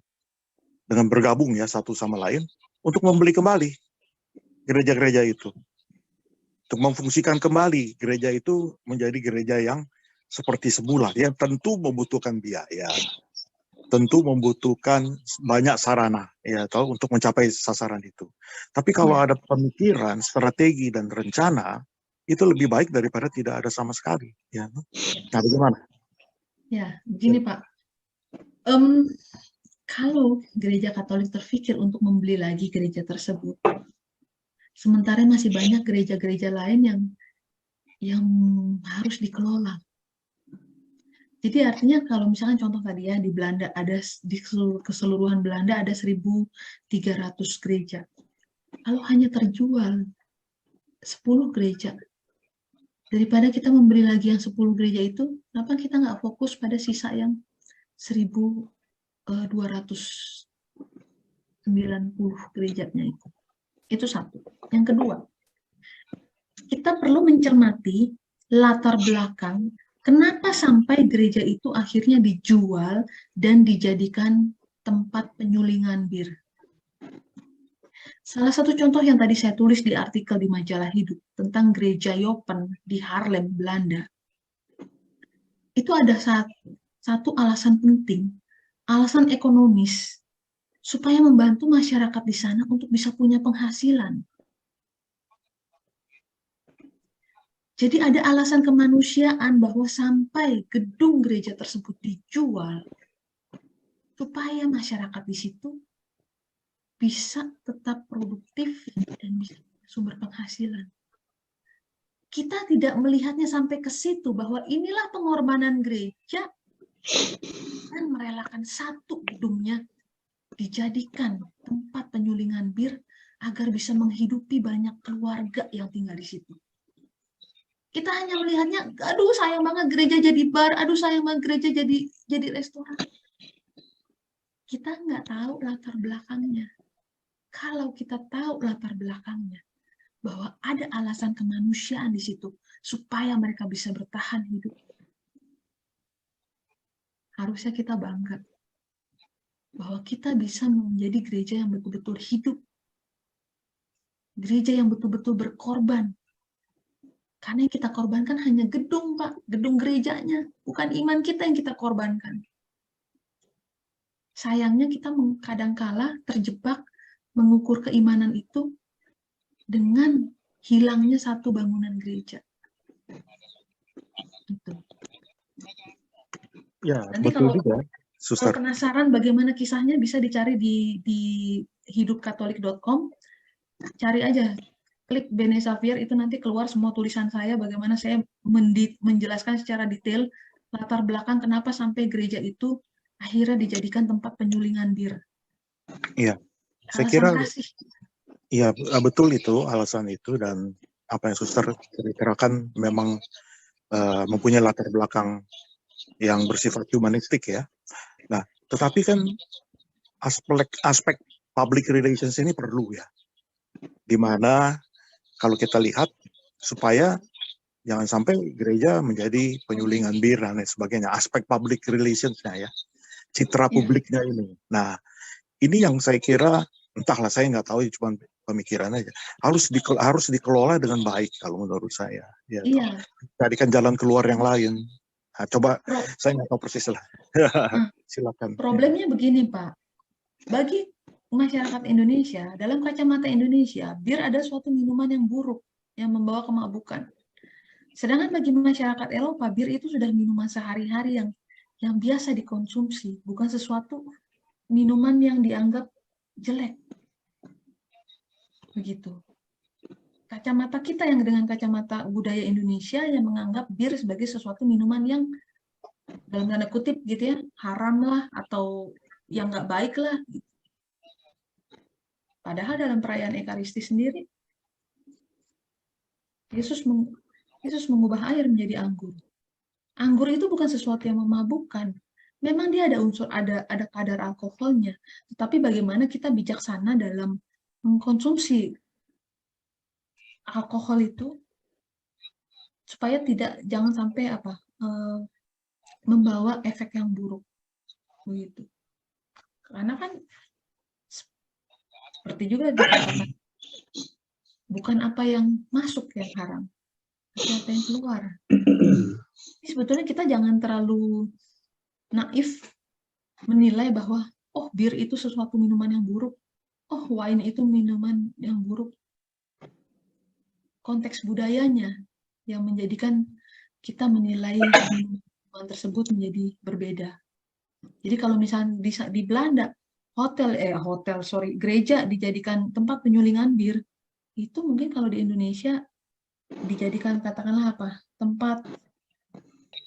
dengan bergabung ya satu sama lain untuk membeli kembali gereja-gereja itu, untuk memfungsikan kembali gereja itu menjadi gereja yang seperti semula, yang tentu membutuhkan biaya, tentu membutuhkan banyak sarana ya tahu untuk mencapai sasaran itu. Tapi kalau ada pemikiran, strategi dan rencana, itu lebih baik daripada tidak ada sama sekali ya. Nah, bagaimana? Ya, begini Pak. Kalau gereja Katolik terpikir untuk membeli lagi gereja tersebut, sementara masih banyak gereja-gereja lain yang harus dikelola. Jadi artinya kalau misalkan contoh tadi ya, di Belanda ada, di keseluruhan Belanda ada 1.300 gereja. Kalau hanya terjual 10 gereja, daripada kita membeli lagi yang 10 gereja itu, kenapa kita nggak fokus pada sisa yang 1.290 gerejanya itu. Itu satu. Yang kedua, kita perlu mencermati latar belakang kenapa sampai gereja itu akhirnya dijual dan dijadikan tempat penyulingan bir. Salah satu contoh yang tadi saya tulis di artikel di Majalah Hidup tentang gereja Jopen di Haarlem, Belanda. Itu ada satu alasan penting, alasan ekonomis, supaya membantu masyarakat di sana untuk bisa punya penghasilan. Jadi ada alasan kemanusiaan bahwa sampai gedung gereja tersebut dijual, supaya masyarakat di situ bisa tetap produktif dan bisa sumber penghasilan. Kita tidak melihatnya sampai ke situ, bahwa inilah pengorbanan gereja dan merelakan satu gedungnya dijadikan tempat penyulingan bir agar bisa menghidupi banyak keluarga yang tinggal di situ. Kita hanya melihatnya, aduh sayang banget gereja jadi bar, aduh sayang banget gereja jadi restoran. Kita nggak tahu latar belakangnya. Kalau kita tahu latar belakangnya, bahwa ada alasan kemanusiaan di situ, supaya mereka bisa bertahan hidup, harusnya kita bangga bahwa kita bisa menjadi gereja yang betul-betul hidup, gereja yang betul-betul berkorban. Karena yang kita korbankan hanya gedung, Pak, gedung gerejanya, bukan iman kita yang kita korbankan. Sayangnya kita kadangkala terjebak mengukur keimanan itu dengan hilangnya satu bangunan gereja. Gitu. Ya, Nanti betul kalau juga, Suster. penasaran bagaimana kisahnya, bisa dicari di hidupkatolik.com, cari aja, klik Bene Xavier, itu nanti keluar semua tulisan saya, bagaimana saya menjelaskan secara detail latar belakang kenapa sampai gereja itu akhirnya dijadikan tempat penyulingan bir. Iya, saya Alasan kira kasih. iya betul itu alasan itu, dan apa yang Suster ceritakan memang mempunyai latar belakang yang bersifat humanistik ya. Nah, tetapi kan aspek public relations ini perlu ya, di mana kalau kita lihat supaya jangan sampai gereja menjadi penyulingan bir dan lain sebagainya, aspek public relations-nya ya, citra publiknya ini. Nah, ini yang saya kira, entahlah, saya nggak tahu, cuma pemikiran aja, harus dikelola dengan baik kalau menurut saya. Ya, Iya. carikan jalan keluar yang lain. Nah, coba, saya nggak tahu persis lah. Silakan. Problemnya begini, Pak. Bagi masyarakat Indonesia, dalam kacamata Indonesia, bir adalah suatu minuman yang buruk, yang membawa kemabukan. Sedangkan bagi masyarakat Eropa, bir itu sudah minuman sehari-hari yang biasa dikonsumsi, bukan sesuatu minuman yang dianggap jelek. Begitu. Kacamata kita yang dengan kacamata budaya Indonesia yang menganggap bir sebagai sesuatu minuman yang dalam tanda kutip gitu ya, haram lah, atau yang nggak baik lah. Padahal dalam perayaan Ekaristi sendiri, Yesus mengubah air menjadi anggur. Anggur itu bukan sesuatu yang memabukkan. Memang dia ada unsur, ada kadar alkoholnya. Tetapi bagaimana kita bijaksana dalam mengkonsumsi alkohol itu supaya jangan sampai membawa efek yang buruk begitu. Karena kan seperti juga dikatakan, bukan apa yang masuk yang haram, tapi apa yang keluar. Jadi sebetulnya kita jangan terlalu naif menilai bahwa oh bir itu sesuatu minuman yang buruk, oh wine itu minuman yang buruk. Konteks budayanya yang menjadikan kita menilai minuman tersebut menjadi berbeda. Jadi kalau misalnya di Belanda gereja dijadikan tempat penyulingan bir, itu mungkin kalau di Indonesia dijadikan katakanlah tempat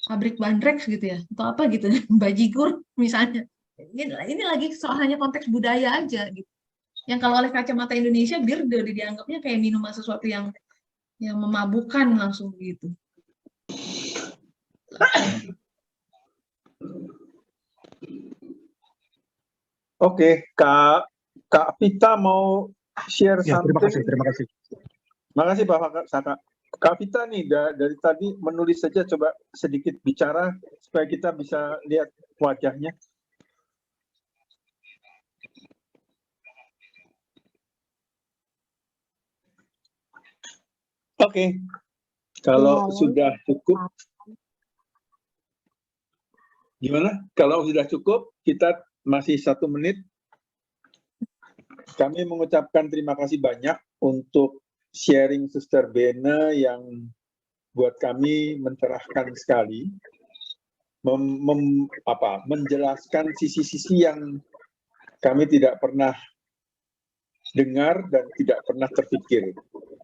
pabrik bandreks gitu ya, atau apa gitu, bajigur misalnya. Ini lagi soalnya konteks budaya aja gitu. Yang kalau oleh kacamata Indonesia bir dianggapnya kayak minuman sesuatu yang memabukkan langsung gitu. Oke, Kak Vita mau share something? Terima kasih. Makasih Pak Saka. Kak Vita nih dari tadi menulis saja, coba sedikit bicara supaya kita bisa lihat wajahnya. Oke, kalau sudah cukup, gimana? Kalau sudah cukup, kita masih 1 menit. Kami mengucapkan terima kasih banyak untuk sharing Suster Bene yang buat kami mencerahkan sekali, menjelaskan sisi-sisi yang kami tidak pernah dengar dan tidak pernah terpikir.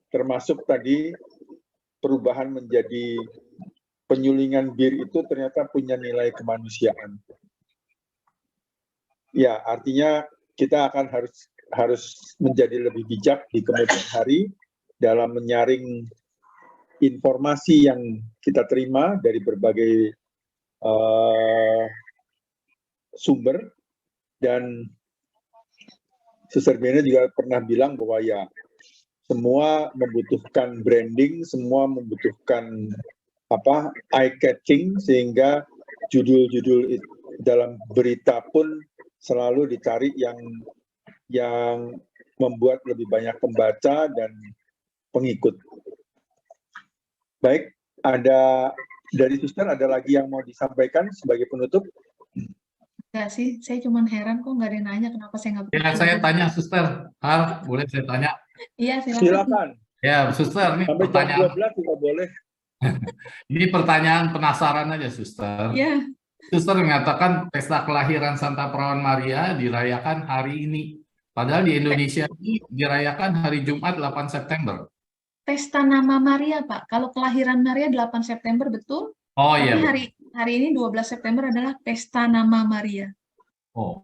Termasuk tadi perubahan menjadi penyulingan bir itu ternyata punya nilai kemanusiaan. Ya, artinya kita akan harus menjadi lebih bijak di kemudian hari dalam menyaring informasi yang kita terima dari berbagai sumber. Dan Suster Bene juga pernah bilang bahwa ya semua membutuhkan branding, semua membutuhkan eye catching, sehingga judul-judul dalam berita pun selalu dicari yang membuat lebih banyak pembaca dan pengikut. Baik, ada dari Suster, ada lagi yang mau disampaikan sebagai penutup? Enggak sih, saya cuma heran kok nggak ada yang nanya kenapa saya nggak Ya, saya tanya Suster, boleh saya tanya? Iya, Silakan. Ya, Suster, ini sampai pertanyaan. jam 12 juga boleh. Ini pertanyaan penasaran aja, Suster. Iya. Suster mengatakan pesta kelahiran Santa Perawan Maria dirayakan hari ini. Padahal di Indonesia ini dirayakan hari Jumat 8 September. Pesta nama Maria, Pak. Kalau kelahiran Maria 8 September, betul? Oh tapi iya. Hari ini 12 September adalah pesta nama Maria. Oh.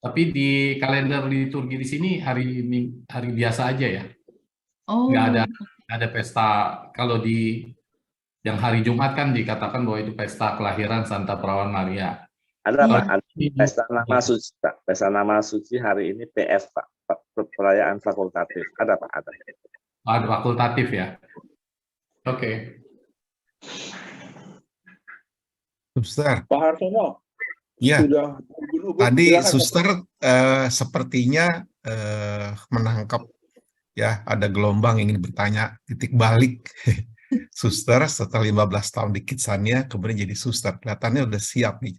Tapi di kalender liturgi di sini hari biasa aja ya. Oh. Nggak ada pesta. Kalau di yang hari Jumat kan dikatakan bahwa itu pesta kelahiran Santa Perawan Maria. Ada Pak, pesta nama suci Pak. Pesta nama suci hari ini PF Pak, perayaan fakultatif. Ada Pak, ada. Ada fakultatif ya. Oke. Suster. Pak Hartono. Ya. Sudah tadi Suster sepertinya menangkap ya ada gelombang ingin bertanya titik balik. Suster setelah 15 tahun di Kitsannya kemudian jadi suster, kelihatannya udah siap nih.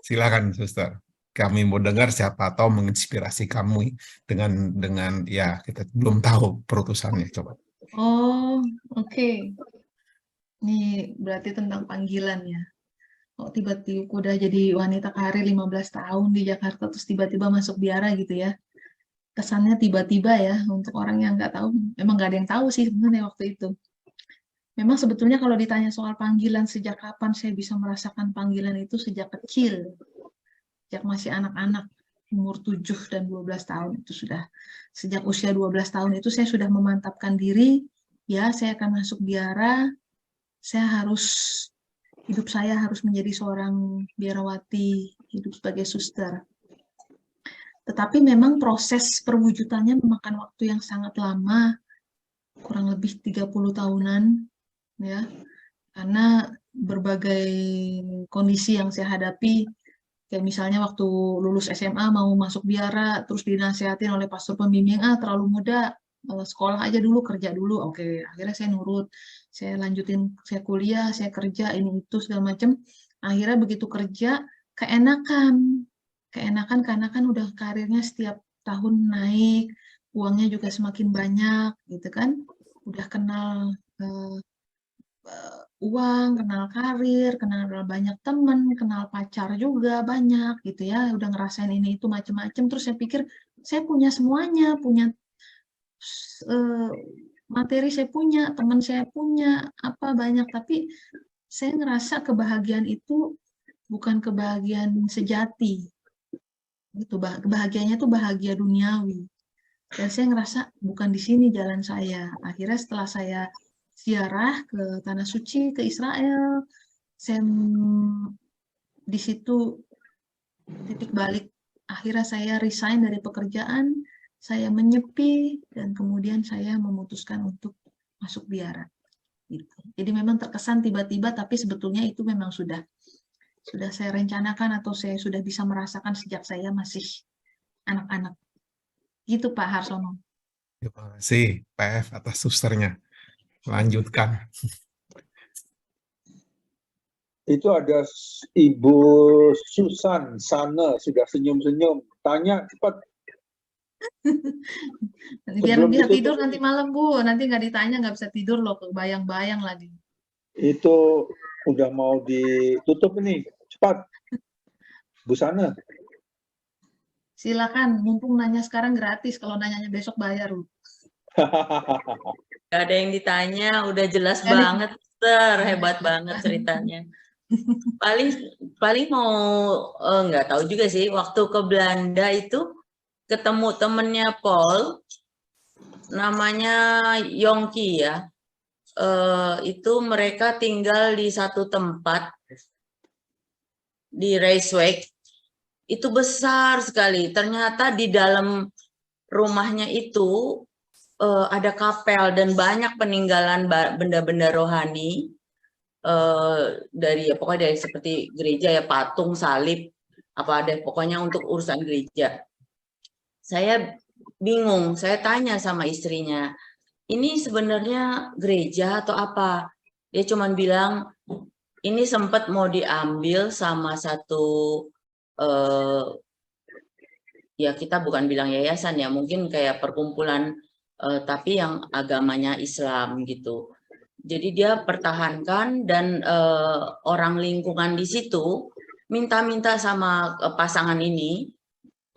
Silakan Suster, kami mau dengar siapa tahu menginspirasi kamu dengan ya kita belum tahu perutusannya, coba. Oh, oke. Ini berarti tentang panggilan ya. Kok tiba-tiba udah jadi wanita karir 15 tahun di Jakarta terus tiba-tiba masuk biara gitu ya. Kesannya tiba-tiba ya untuk orang yang nggak tahu, memang nggak ada yang tahu sih sebenarnya waktu itu. Memang sebetulnya kalau ditanya soal panggilan sejak kapan saya bisa merasakan panggilan itu sejak kecil. sejak masih anak-anak, umur 7 dan 12 tahun itu sudah, sejak usia 12 tahun itu saya sudah memantapkan diri, ya saya akan masuk biara, hidup saya harus menjadi seorang biarawati, hidup sebagai suster. Tetapi memang proses perwujudannya memakan waktu yang sangat lama, kurang lebih 30 tahunan, ya, karena berbagai kondisi yang saya hadapi, kayak misalnya waktu lulus SMA mau masuk biara, terus dinasihatin oleh pastor pembimbing, terlalu muda, sekolah aja dulu, kerja dulu. Oke, akhirnya saya nurut, saya lanjutin, saya kuliah, saya kerja, ini itu segala macam. Akhirnya begitu kerja, keenakan karena kan udah karirnya setiap tahun naik, uangnya juga semakin banyak, gitu kan. Udah kenal uang, kenal karir, kenal banyak temen, kenal pacar juga banyak gitu ya, udah ngerasain ini itu macem-macem. Terus saya pikir saya punya semuanya, punya materi saya punya, teman saya punya, apa banyak, tapi saya ngerasa kebahagiaan itu bukan kebahagiaan sejati. Gitu, kebahagiaannya tuh bahagia duniawi. Dan saya ngerasa bukan di sini jalan saya. Akhirnya setelah saya ziarah ke Tanah Suci, ke Israel, saya di situ titik balik. Akhirnya saya resign dari pekerjaan, saya menyepi, dan kemudian saya memutuskan untuk masuk biara. Gitu. Jadi memang terkesan tiba-tiba, tapi sebetulnya itu memang sudah saya rencanakan atau saya sudah bisa merasakan sejak saya masih anak-anak. Gitu Pak Harsono. Terima kasih PF atas susternya. Lanjutkan. Itu ada Ibu Susan sana sudah senyum-senyum. Tanya cepat. Biar Sebelum bisa ditutup tidur ini. nanti malam Bu, nanti nggak ditanya nggak bisa tidur loh, kebayang-bayang lagi. Itu udah mau ditutup ini. Cepat. Bu Sana. Silakan, mumpung nanya sekarang gratis, kalau nanyanya besok bayar loh. Gak ada yang ditanya, udah jelas Jadi- banget, Ter. Hebat banget ceritanya. Paling mau nggak tahu juga sih, waktu ke Belanda itu ketemu temennya Paul, namanya Yongki ya. Itu mereka tinggal di satu tempat di Rijswijk. Itu besar sekali. Ternyata di dalam rumahnya itu ada kapel dan banyak peninggalan benda-benda rohani pokoknya dari seperti gereja ya, patung, salib, apa ada pokoknya untuk urusan gereja. Saya bingung, saya tanya sama istrinya, ini sebenarnya gereja atau apa? Dia cuma bilang ini sempat mau diambil sama satu ya kita bukan bilang yayasan ya, mungkin kayak perkumpulan tapi yang agamanya Islam gitu. Jadi dia pertahankan dan orang lingkungan di situ minta-minta sama pasangan ini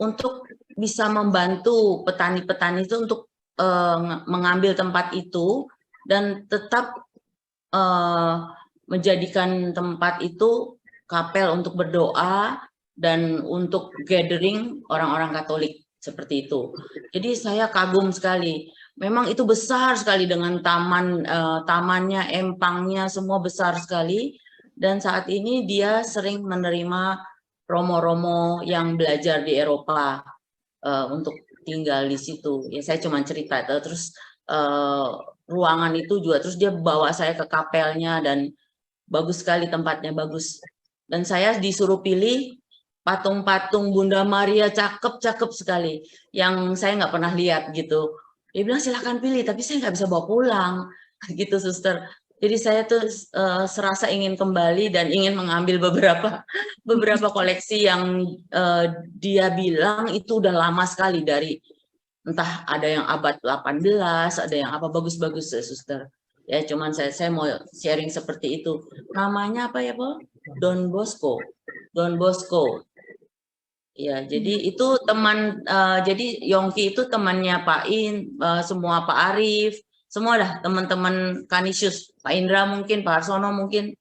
untuk bisa membantu petani-petani itu untuk mengambil tempat itu dan tetap menjadikan tempat itu kapel untuk berdoa dan untuk gathering orang-orang Katolik seperti itu. Jadi saya kagum sekali. Memang itu besar sekali dengan tamannya, empangnya semua besar sekali. Dan saat ini dia sering menerima romo-romo yang belajar di Eropa untuk tinggal di situ. Ya saya cuma cerita. Terus ruangan itu juga. Terus dia bawa saya ke kapelnya dan bagus sekali tempatnya, bagus. Dan saya disuruh pilih patung-patung Bunda Maria cakep-cakep sekali yang saya nggak pernah lihat gitu. Dia bilang silahkan pilih, tapi saya nggak bisa bawa pulang gitu suster. Jadi saya tuh serasa ingin kembali dan ingin mengambil beberapa koleksi yang dia bilang itu udah lama sekali, dari entah ada yang abad 18, ada yang apa, bagus-bagus suster. Ya cuman saya mau sharing seperti itu. Namanya apa ya Pak? Don Bosco. Ya, jadi itu teman, jadi Yongki itu temannya Pak In, semua Pak Arif, semua dah teman-teman Kanisius, Pak Indra mungkin, Pak Harsono mungkin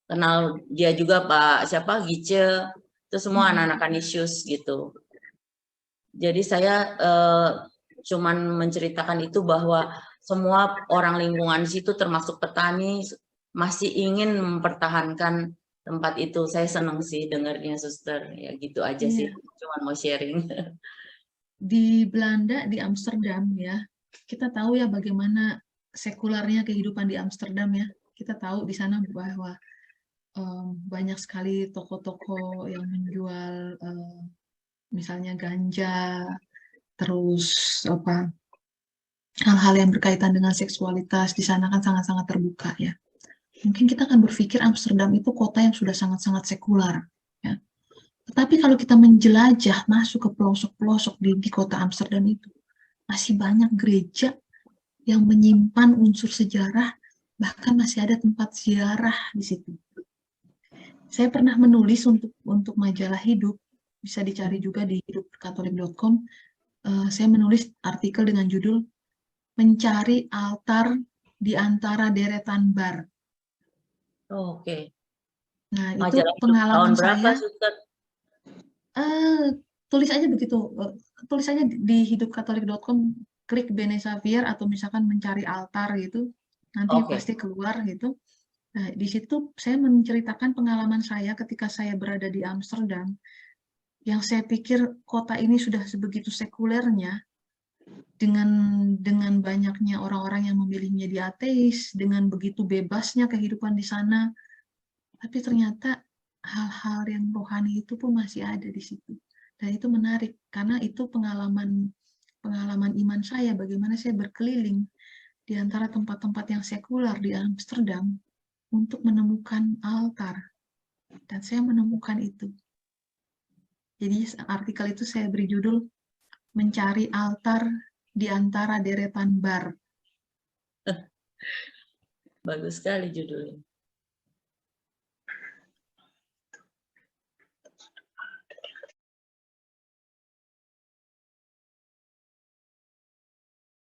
kenal dia juga, Pak siapa Gice, itu Itu semua anak-anak Canisius gitu. Jadi saya cuman menceritakan itu bahwa semua orang lingkungan di situ termasuk petani masih ingin mempertahankan tempat itu. Saya senang sih dengarnya, Suster. Ya gitu aja sih. Cuman mau sharing. Di Belanda, di Amsterdam ya, kita tahu ya bagaimana sekularnya kehidupan di Amsterdam ya. Kita tahu di sana bahwa banyak sekali toko-toko yang menjual misalnya ganja, terus apa hal-hal yang berkaitan dengan seksualitas di sana kan sangat-sangat terbuka ya. Mungkin kita akan berpikir Amsterdam itu kota yang sudah sangat-sangat sekular ya. Tetapi kalau kita menjelajah masuk ke pelosok-pelosok di kota Amsterdam itu, masih banyak gereja yang menyimpan unsur sejarah, bahkan masih ada tempat ziarah di situ. Saya pernah menulis untuk majalah Hidup, bisa dicari juga di hidupkatolik.com. Saya menulis artikel dengan judul Mencari Altar di Antara Deretan Bar. Oke. Nah, itu Majalah Hidup pengalaman tahun berapa, saya. Suster? Tulis aja begitu, tulis aja di hidupkatolik.com, klik Bene Xavier atau misalkan mencari altar gitu, nanti Oke. pasti keluar gitu. Nah, di situ saya menceritakan pengalaman saya ketika saya berada di Amsterdam, yang saya pikir kota ini sudah sebegitu sekulernya, dengan banyaknya orang-orang yang memilih menjadi ateis, dengan begitu bebasnya kehidupan di sana, tapi ternyata hal-hal yang rohani itu pun masih ada di situ. Dan itu menarik, karena itu pengalaman iman saya, bagaimana saya berkeliling di antara tempat-tempat yang sekular di Amsterdam untuk menemukan altar. Dan saya menemukan itu. Jadi artikel itu saya beri judul Mencari Altar di Antara Deretan Bar. Bagus sekali judulnya.